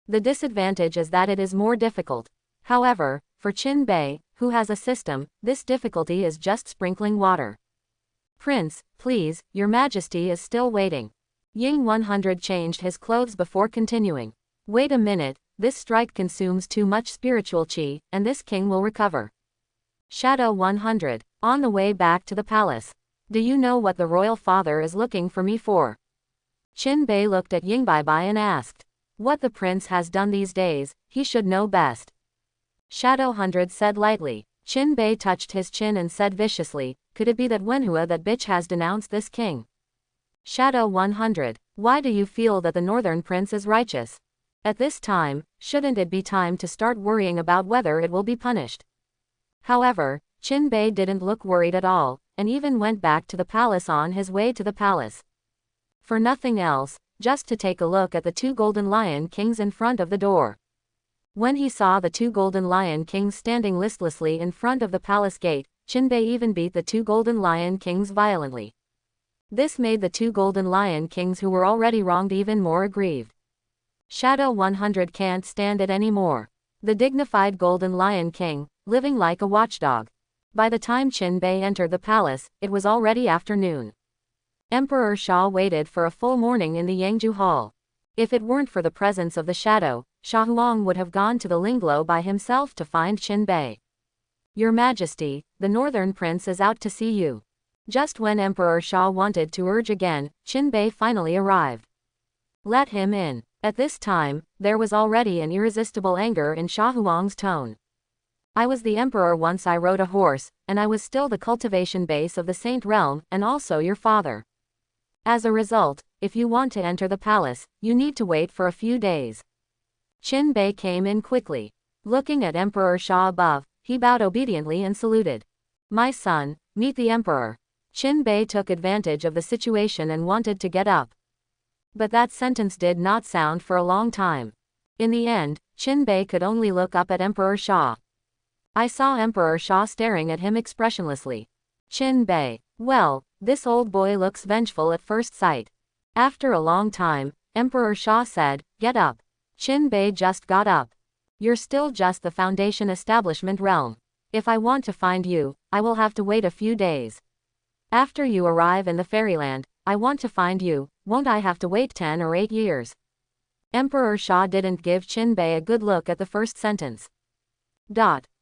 The disadvantage is that it is more difficult. However, for Qinbei, who has a system, this difficulty is just sprinkling water. Prince, please, your majesty is still waiting. Ying 100 changed his clothes before continuing. Wait a minute, this strike consumes too much spiritual qi, and this king will recover. Shadow 100. On the way back to the palace. Do you know what the royal father is looking for me for? Qinbei looked at Yingbai and asked. What the prince has done these days, he should know best. Shadow 100 said lightly. Qinbei touched his chin and said viciously, could it be that Wenhua that bitch has denounced this king? Shadow 100. Why do you feel that the northern prince is righteous? At this time, shouldn't it be time to start worrying about whether it will be punished? However, Qinbei didn't look worried at all, and even went back to the palace on his way to the palace. For nothing else, just to take a look at the 2 golden lion kings in front of the door. When he saw the 2 golden lion kings standing listlessly in front of the palace gate, Qinbei even beat the 2 golden lion kings violently. This made the 2 golden lion kings who were already wronged even more aggrieved. Shadow 100 can't stand it anymore. The dignified golden lion king, living like a watchdog. By the time Qinbei entered the palace, it was already afternoon. Emperor Sha waited for a full morning in the Yangju Hall. If it weren't for the presence of the shadow, Sha Huang would have gone to the Linglo by himself to find Qinbei. Your Majesty, the Northern Prince is out to see you. Just when Emperor Sha wanted to urge again, Qinbei finally arrived. Let him in. At this time, there was already an irresistible anger in Sha Huang's tone. I was the emperor once I rode a horse, and I was still the cultivation base of the Saint Realm, and also your father. As a result, if you want to enter the palace, you need to wait for a few days. Qinbei came in quickly. Looking at Emperor Sha above, he bowed obediently and saluted. My son, meet the emperor. Qinbei took advantage of the situation and wanted to get up. But that sentence did not sound for a long time. In the end, Qinbei could only look up at Emperor Sha. I saw Emperor Sha staring at him expressionlessly. Qinbei, well, this old boy looks vengeful at first sight. After a long time, Emperor Sha said, get up. Qinbei just got up. You're still just the Foundation Establishment realm. If I want to find you, I will have to wait a few days. After you arrive in the fairyland, I want to find you, won't I have to wait 10 or 8 years? Emperor Sha didn't give Qinbei a good look at the first sentence.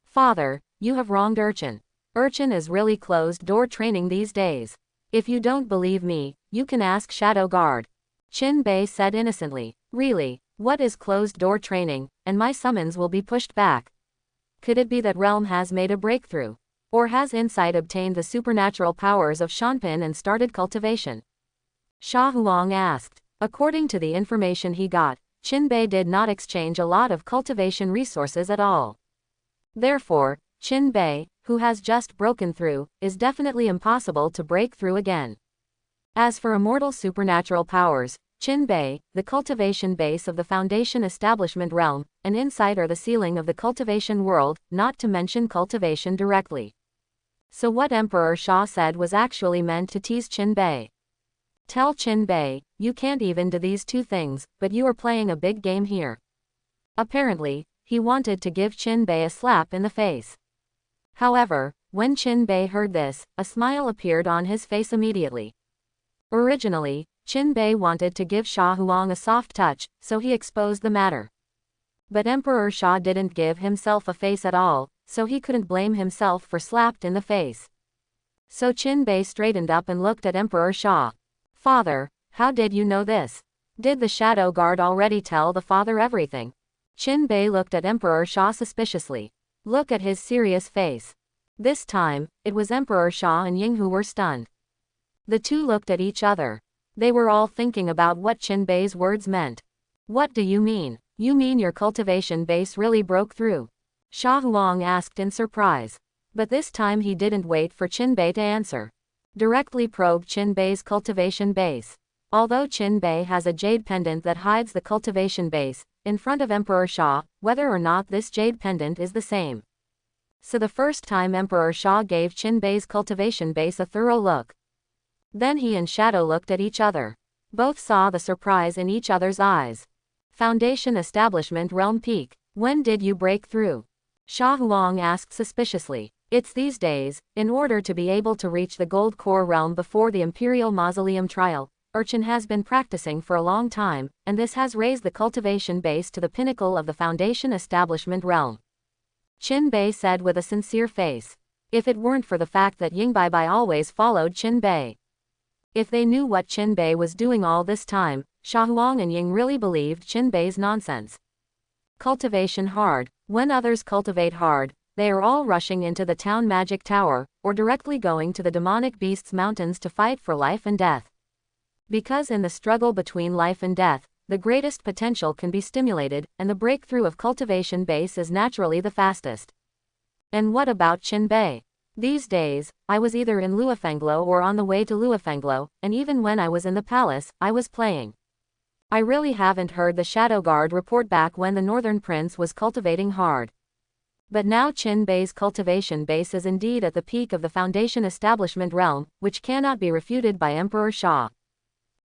Father, you have wronged Urchin. Urchin is really closed-door training these days. If you don't believe me, you can ask Shadow Guard. Qinbei said innocently. Really, what is closed-door training, and my summons will be pushed back? Could it be that Realm has made a breakthrough? Or has Insight obtained the supernatural powers of Shanpin and started cultivation? Sha Huang asked. According to the information he got, Qinbei did not exchange a lot of cultivation resources at all. Therefore, Qinbei, who has just broken through, is definitely impossible to break through again. As for immortal supernatural powers, Qinbei, the cultivation base of the Foundation Establishment realm, and Insight are the ceiling of the cultivation world, not to mention cultivation directly. So what Emperor Sha said was actually meant to tease Qinbei. Tell Qinbei, you can't even do these 2 things, but you are playing a big game here. Apparently, he wanted to give Qinbei a slap in the face. However, when Qinbei heard this, a smile appeared on his face immediately. Originally, Qinbei wanted to give Sha Huang a soft touch, so he exposed the matter. But Emperor Sha didn't give himself a face at all, so he couldn't blame himself for slapped in the face. So Qinbei straightened up and looked at Emperor Sha. Father, how did you know this? Did the Shadow Guard already tell the father everything? Qinbei looked at Emperor Sha suspiciously. Look at his serious face. This time, it was Emperor Sha and Ying who were stunned. The 2 looked at each other. They were all thinking about what Qinbei's words meant. What do you mean? You mean your cultivation base really broke through? Sha Huang asked in surprise. But this time he didn't wait for Qinbei to answer. Directly probed Qinbei's cultivation base. Although Qinbei has a jade pendant that hides the cultivation base, in front of Emperor Sha, whether or not this jade pendant is the same. So the first time Emperor Sha gave Qinbei's cultivation base a thorough look. Then he and Shadow looked at each other. Both saw the surprise in each other's eyes. Foundation Establishment Realm Peak, when did you break through? Sha Huang asked suspiciously. It's these days, in order to be able to reach the Gold Core realm before the Imperial Mausoleum trial, Urchin has been practicing for a long time, and this has raised the cultivation base to the pinnacle of the Foundation Establishment realm. Qinbei said with a sincere face. If it weren't for the fact that Yingbaibai always followed Qinbei. If they knew what Qinbei was doing all this time, Sha Huang and Ying really believed Qinbei's nonsense. Cultivation hard. When others cultivate hard, they are all rushing into the town magic tower, or directly going to the demonic beasts mountains to fight for life and death. Because in the struggle between life and death, the greatest potential can be stimulated, and the breakthrough of cultivation base is naturally the fastest. And what about Qinbei? These days, I was either in Luofenglo or on the way to Luofenglo, and even when I was in the palace, I was playing. I really haven't heard the Shadow Guard report back when the Northern Prince was cultivating hard. But now Qin Bei's cultivation base is indeed at the peak of the Foundation establishment realm, which cannot be refuted by Emperor Sha.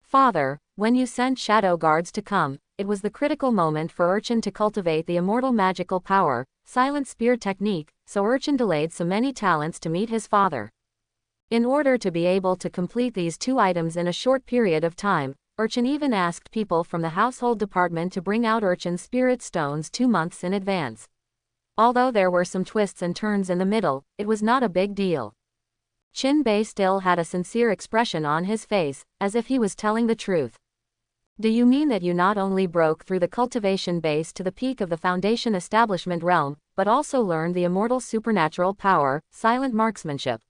Father, when you sent Shadow Guards to come, it was the critical moment for Urchin to cultivate the immortal magical power, Silent Spear technique, so Urchin delayed so many talents to meet his father. In order to be able to complete these two items in a short period of time, Urchin even asked people from the household department to bring out Urchin's spirit stones 2 months in advance. Although there were some twists and turns in the middle, it was not a big deal. Qin Bei still had a sincere expression on his face, as if he was telling the truth. Do you mean that you not only broke through the cultivation base to the peak of the Foundation establishment realm, but also learned the immortal supernatural power, silent marksmanship?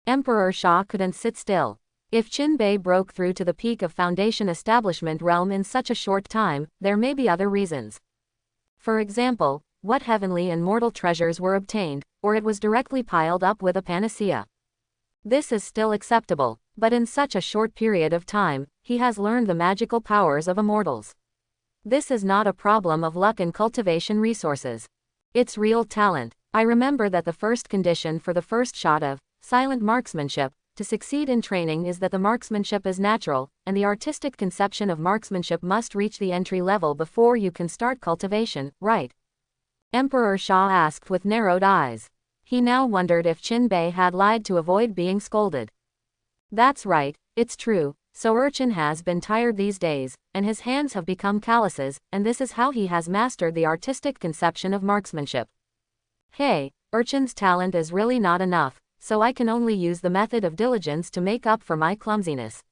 Emperor Sha couldn't sit still. If Qin Bei broke through to the peak of Foundation establishment realm in such a short time, there may be other reasons. For example, what heavenly and mortal treasures were obtained, or it was directly piled up with a panacea. This is still acceptable, but in such a short period of time, he has learned the magical powers of immortals. This is not a problem of luck and cultivation resources. It's real talent. I remember that the first condition for the first shot of silent marksmanship to succeed in training is that the marksmanship is natural, and the artistic conception of marksmanship must reach the entry level before you can start cultivation, right? Emperor Sha asked with narrowed eyes. He now wondered if Qin Bei had lied to avoid being scolded. That's right, it's true, so Urchin has been tired these days, and his hands have become calluses, and this is how he has mastered the artistic conception of marksmanship. Hey, Urchin's talent is really not enough, so I can only use the method of diligence to make up for my clumsiness.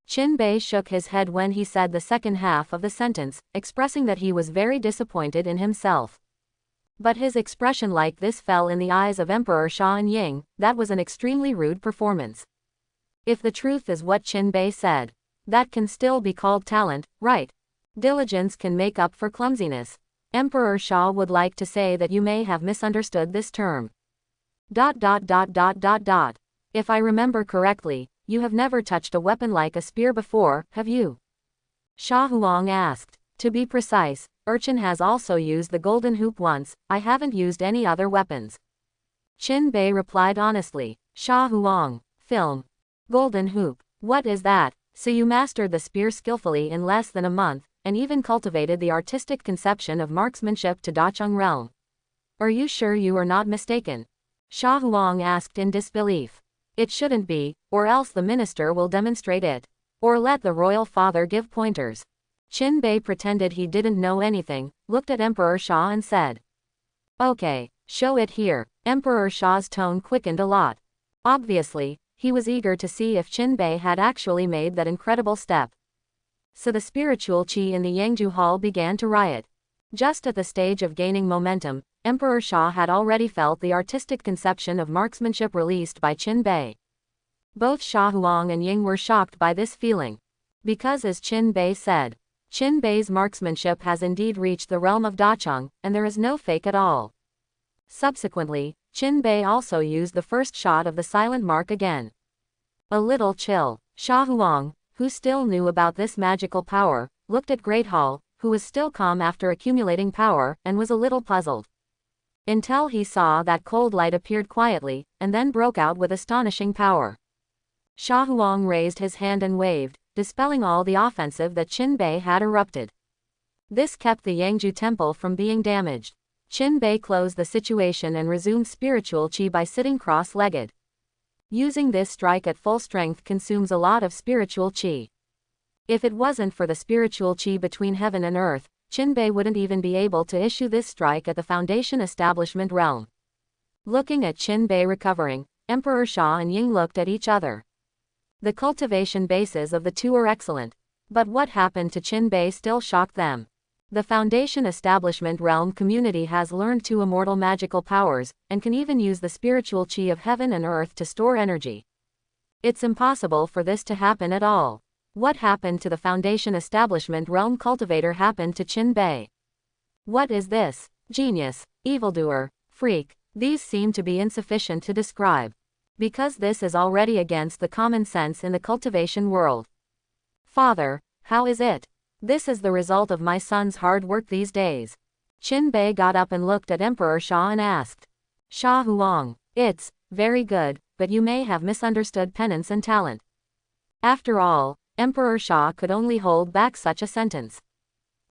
Qin Bei shook his head when he said the second half of the sentence, expressing that he was very disappointed in himself. But his expression like this fell in the eyes of Emperor Sha and Ying. That was an extremely rude performance. If the truth is what Qin Bei said, that can still be called talent, right? Diligence can make up for clumsiness. Emperor Sha would like to say that you may have misunderstood this term. If I remember correctly, you have never touched a weapon like a spear before, have you? Sha Huang asked. To be precise, Urchin has also used the golden hoop once. I haven't used any other weapons. Qin Bei replied honestly. Sha Huang, film. Golden hoop. What is that? So you mastered the spear skillfully in less than a month, and even cultivated the artistic conception of marksmanship to Dacheng realm. Are you sure you are not mistaken? Sha Huang asked in disbelief. It shouldn't be, or else the minister will demonstrate it. Or let the royal father give pointers. Qin Bei pretended he didn't know anything, looked at Emperor Sha and said. Okay, show it here. Emperor Sha's tone quickened a lot. Obviously, he was eager to see if Qin Bei had actually made that incredible step. So the spiritual qi in the Yangju Hall began to riot. Just at the stage of gaining momentum, Emperor Sha had already felt the artistic conception of marksmanship released by Qin Bei. Both Sha Huang and Ying were shocked by this feeling. Because as Qin Bei said, Qin Bei's marksmanship has indeed reached the realm of Dacheng, and there is no fake at all. Subsequently, Qin Bei also used the first shot of the silent mark again. A little chill. Sha Huang, who still knew about this magical power, looked at Great Hall, who was still calm after accumulating power, and was a little puzzled. Until he saw that cold light appeared quietly, and then broke out with astonishing power. Sha Huang raised his hand and waved, dispelling all the offensive that Qin Bei had erupted. This kept the Yangju temple from being damaged. Qin Bei closed the situation and resumed spiritual qi by sitting cross-legged. Using this strike at full strength consumes a lot of spiritual qi. If it wasn't for the spiritual qi between heaven and earth, Qin Bei wouldn't even be able to issue this strike at the Foundation establishment realm. Looking at Qin Bei recovering, Emperor Sha and Ying looked at each other. The cultivation bases of the two are excellent. But what happened to Qin Bei still shocked them. The Foundation establishment realm community has learned two immortal magical powers, and can even use the spiritual qi of heaven and earth to store energy. It's impossible for this to happen at all. What happened to the Foundation establishment realm cultivator happened to Qin Bei. What is this? Genius, evildoer, freak. These seem to be insufficient to describe. Because this is already against the common sense in the cultivation world. Father, how is it? This is the result of my son's hard work these days. Qin Bei got up and looked at Emperor Sha and asked. Sha Huang, it's very good, but you may have misunderstood penance and talent. After all, Emperor Sha could only hold back such a sentence.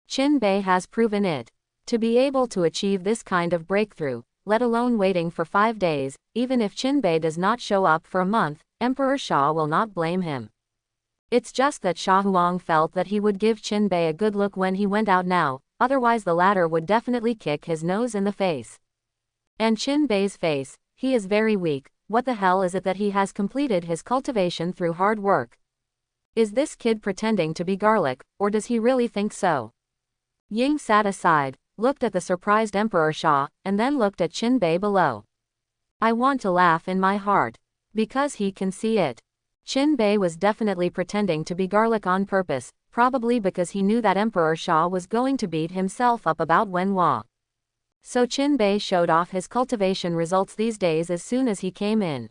Qin Bei has proven it. To be able to achieve this kind of breakthrough, let alone waiting for 5 days, even if Qin Bei does not show up for a month, Emperor Sha will not blame him. It's just that Sha Huang felt that he would give Qin Bei a good look when he went out now, otherwise the latter would definitely kick his nose in the face. And Qin Bei's face, he is very weak. What the hell is it that he has completed his cultivation through hard work? Is this kid pretending to be garlic, or does he really think so? Ying sat aside, looked at the surprised Emperor Sha, and then looked at Qin Bei below. I want to laugh in my heart. Because he can see it. Qin Bei was definitely pretending to be garlic on purpose, probably because he knew that Emperor Sha was going to beat himself up about Wenhua. So Qin Bei showed off his cultivation results these days as soon as he came in.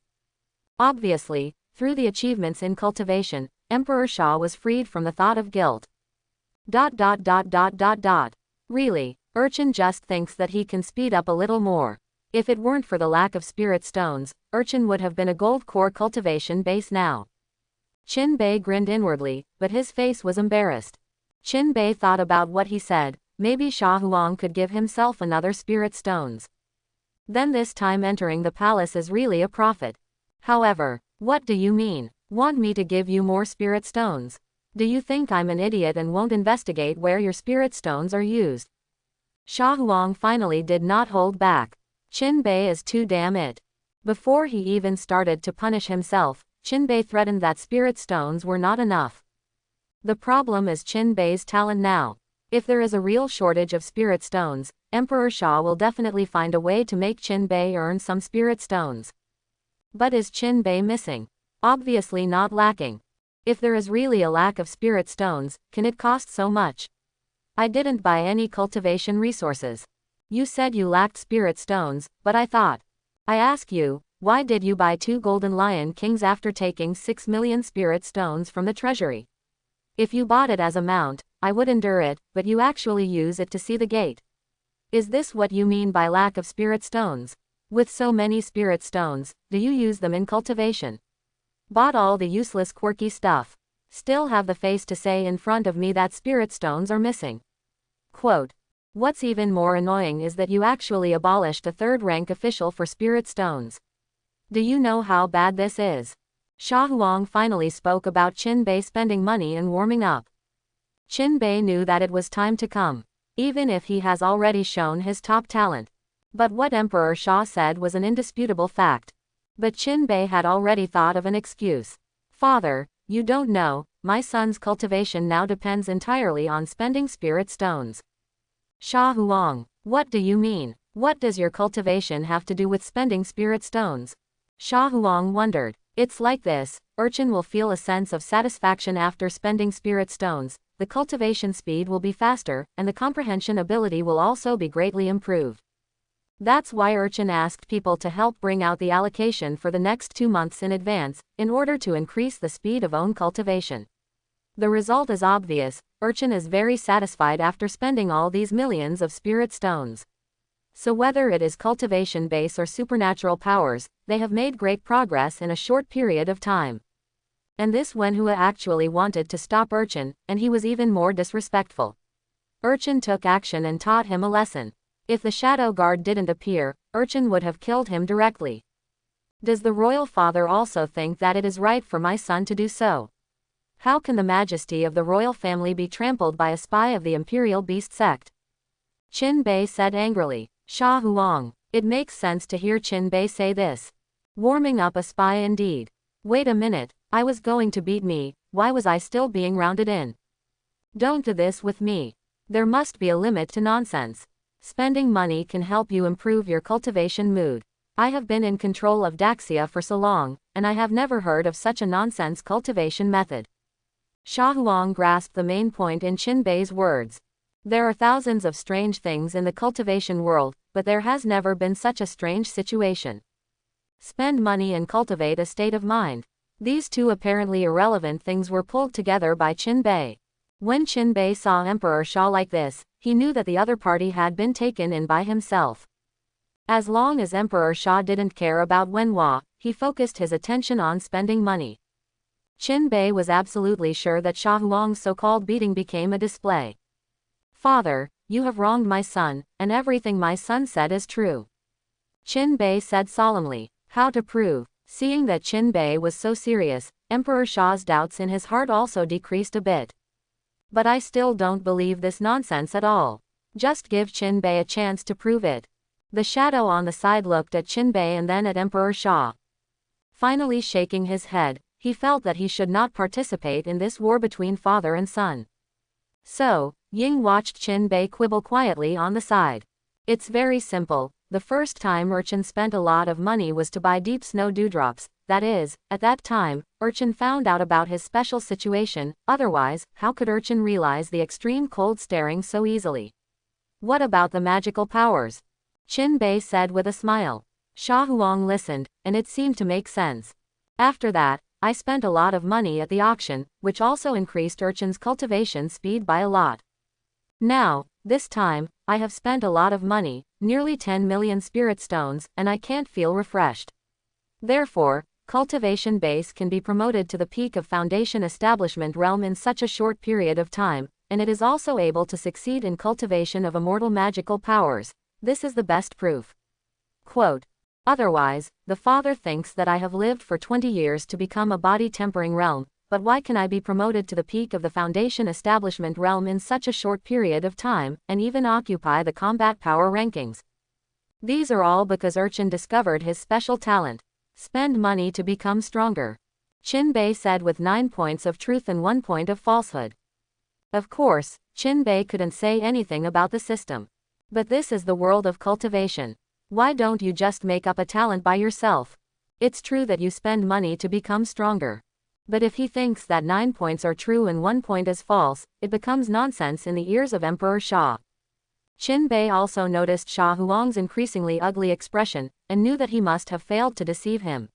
Obviously, through the achievements in cultivation, Emperor Sha was freed from the thought of guilt. Really, Urchin just thinks that he can speed up a little more. If it weren't for the lack of spirit stones, Urchin would have been a gold core cultivation base now. Qin Bei grinned inwardly, but his face was embarrassed. Qin Bei thought about what he said. Maybe Sha Huang could give himself another spirit stones. Then this time entering the palace is really a profit. However, what do you mean? Want me to give you more spirit stones? Do you think I'm an idiot and won't investigate where your spirit stones are used? Sha Huang finally did not hold back. Qin Bei is too damn it. Before he even started to punish himself, Qin Bei threatened that spirit stones were not enough. The problem is Qin Bei's talent now. If there is a real shortage of spirit stones, Emperor Sha will definitely find a way to make Qin Bei earn some spirit stones. But is Qin Bei missing? Obviously not lacking. If there is really a lack of spirit stones, can it cost so much? I didn't buy any cultivation resources. You said you lacked spirit stones, but I ask you, why did you buy 2 golden lion kings after taking 6 million spirit stones from the treasury? If you bought it as a mount, I would endure it, but you actually use it to see the gate. Is this what you mean by lack of spirit stones? With so many spirit stones, do you use them in cultivation? Bought all the useless quirky stuff. Still have the face to say in front of me that spirit stones are missing. Quote. What's even more annoying is that you actually abolished a 3rd-rank official for spirit stones. Do you know how bad this is? Sha Huang finally spoke about Qin Bei spending money and warming up. Qin Bei knew that it was time to come, even if he has already shown his top talent. But what Emperor Sha said was an indisputable fact. But Qin Bei had already thought of an excuse. Father, you don't know, my son's cultivation now depends entirely on spending spirit stones. Sha Huang, what do you mean? What does your cultivation have to do with spending spirit stones? Sha Huang wondered. It's like this, Urchin will feel a sense of satisfaction after spending spirit stones, the cultivation speed will be faster, and the comprehension ability will also be greatly improved. That's why Urchin asked people to help bring out the allocation for the next 2 months in advance, in order to increase the speed of own cultivation. The result is obvious, Urchin is very satisfied after spending all these millions of spirit stones. So whether it is cultivation base or supernatural powers, they have made great progress in a short period of time. And this Wenhua actually wanted to stop Urchin, and he was even more disrespectful. Urchin took action and taught him a lesson. If the shadow guard didn't appear, Urchin would have killed him directly. Does the royal father also think that it is right for my son to do so? How can the majesty of the royal family be trampled by a spy of the imperial beast sect? Qin Bei said angrily. Sha Huang, it makes sense to hear Qin Bei say this. Warming up a spy indeed. Wait a minute, I was going to beat me, why was I still being rounded in? Don't do this with me. There must be a limit to nonsense. Spending money can help you improve your cultivation mood. I have been in control of Daxia for so long, and I have never heard of such a nonsense cultivation method. Sha Huang grasped the main point in Qin Bei's words. There are thousands of strange things in the cultivation world, but there has never been such a strange situation. Spend money and cultivate a state of mind. These two apparently irrelevant things were pulled together by Qin Bei. When Qin Bei saw Emperor Sha like this, he knew that the other party had been taken in by himself. As long as Emperor Sha didn't care about Wenhua, he focused his attention on spending money. Qin Bei was absolutely sure that Sha Huang's so-called beating became a display. Father, you have wronged my son, and everything my son said is true. Qin Bei said solemnly. How to prove? Seeing that Qin Bei was so serious, Emperor Sha's doubts in his heart also decreased a bit. But I still don't believe this nonsense at all. Just give Qin Bei a chance to prove it. The shadow on the side looked at Qin Bei and then at Emperor Sha. Finally shaking his head, he felt that he should not participate in this war between father and son. So, Ying watched Qin Bei quibble quietly on the side. It's very simple. The first time Urchin spent a lot of money was to buy deep snow dewdrops, that is, at that time, Urchin found out about his special situation, otherwise, how could Urchin realize the extreme cold staring so easily? What about the magical powers? Qin Bei said with a smile. Sha Huang listened, and it seemed to make sense. After that, I spent a lot of money at the auction, which also increased Urchin's cultivation speed by a lot. Now, this time, I have spent a lot of money, nearly 10 million spirit stones, and I can't feel refreshed. Therefore, cultivation base can be promoted to the peak of foundation establishment realm in such a short period of time, and it is also able to succeed in cultivation of immortal magical powers. This is the best proof. Quote, otherwise, the father thinks that I have lived for 20 years to become a body-tempering realm, but why can I be promoted to the peak of the foundation establishment realm in such a short period of time, and even occupy the combat power rankings? These are all because Urchin discovered his special talent. Spend money to become stronger. Qin Bei said with 9 points of truth and 1 point of falsehood. Of course, Qin Bei couldn't say anything about the system. But this is the world of cultivation. Why don't you just make up a talent by yourself? It's true that you spend money to become stronger. But if he thinks that 9 points are true and 1 point is false, it becomes nonsense in the ears of Emperor Sha. Qin Bei also noticed Sha Huang's increasingly ugly expression, and knew that he must have failed to deceive him.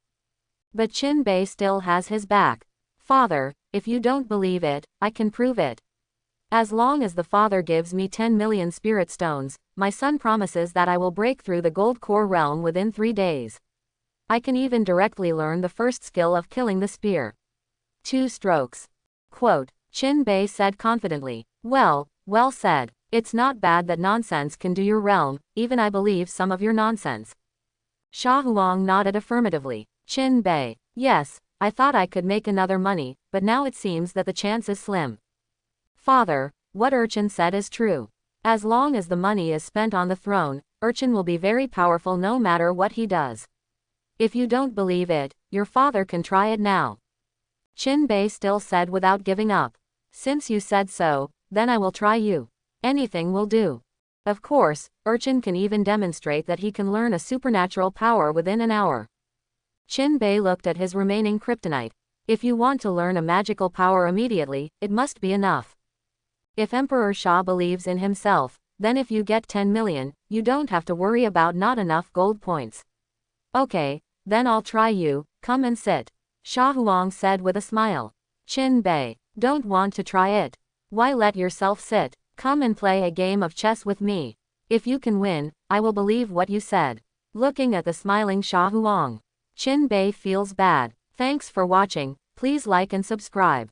But Qin Bei still has his back. Father, if you don't believe it, I can prove it. As long as the father gives me 10 million spirit stones, my son promises that I will break through the gold core realm within 3 days. I can even directly learn the first skill of killing the spear. 2 strokes. Quote, Qin Bei said confidently. Well said. It's not bad that nonsense can do your realm, even I believe some of your nonsense. Sha Huang nodded affirmatively. Qin Bei, yes, I thought I could make another money, but now it seems that the chance is slim. Father, what Urchin said is true. As long as the money is spent on the throne, Urchin will be very powerful no matter what he does. If you don't believe it, your father can try it now. Qin Bei still said without giving up. Since you said so, then I will try you. Anything will do. Of course, Urchin can even demonstrate that he can learn a supernatural power within an hour. Qin Bei looked at his remaining kryptonite. If you want to learn a magical power immediately, it must be enough. If Emperor Sha believes in himself, then if you get 10 million, you don't have to worry about not enough gold points. Okay, then I'll try you, come and sit. Sha Huang said with a smile. Qin Bei, don't want to try it. Why let yourself sit? Come and play a game of chess with me. If you can win, I will believe what you said. Looking at the smiling Sha Huang, Qin Bei feels bad. Thanks for watching, please like and subscribe.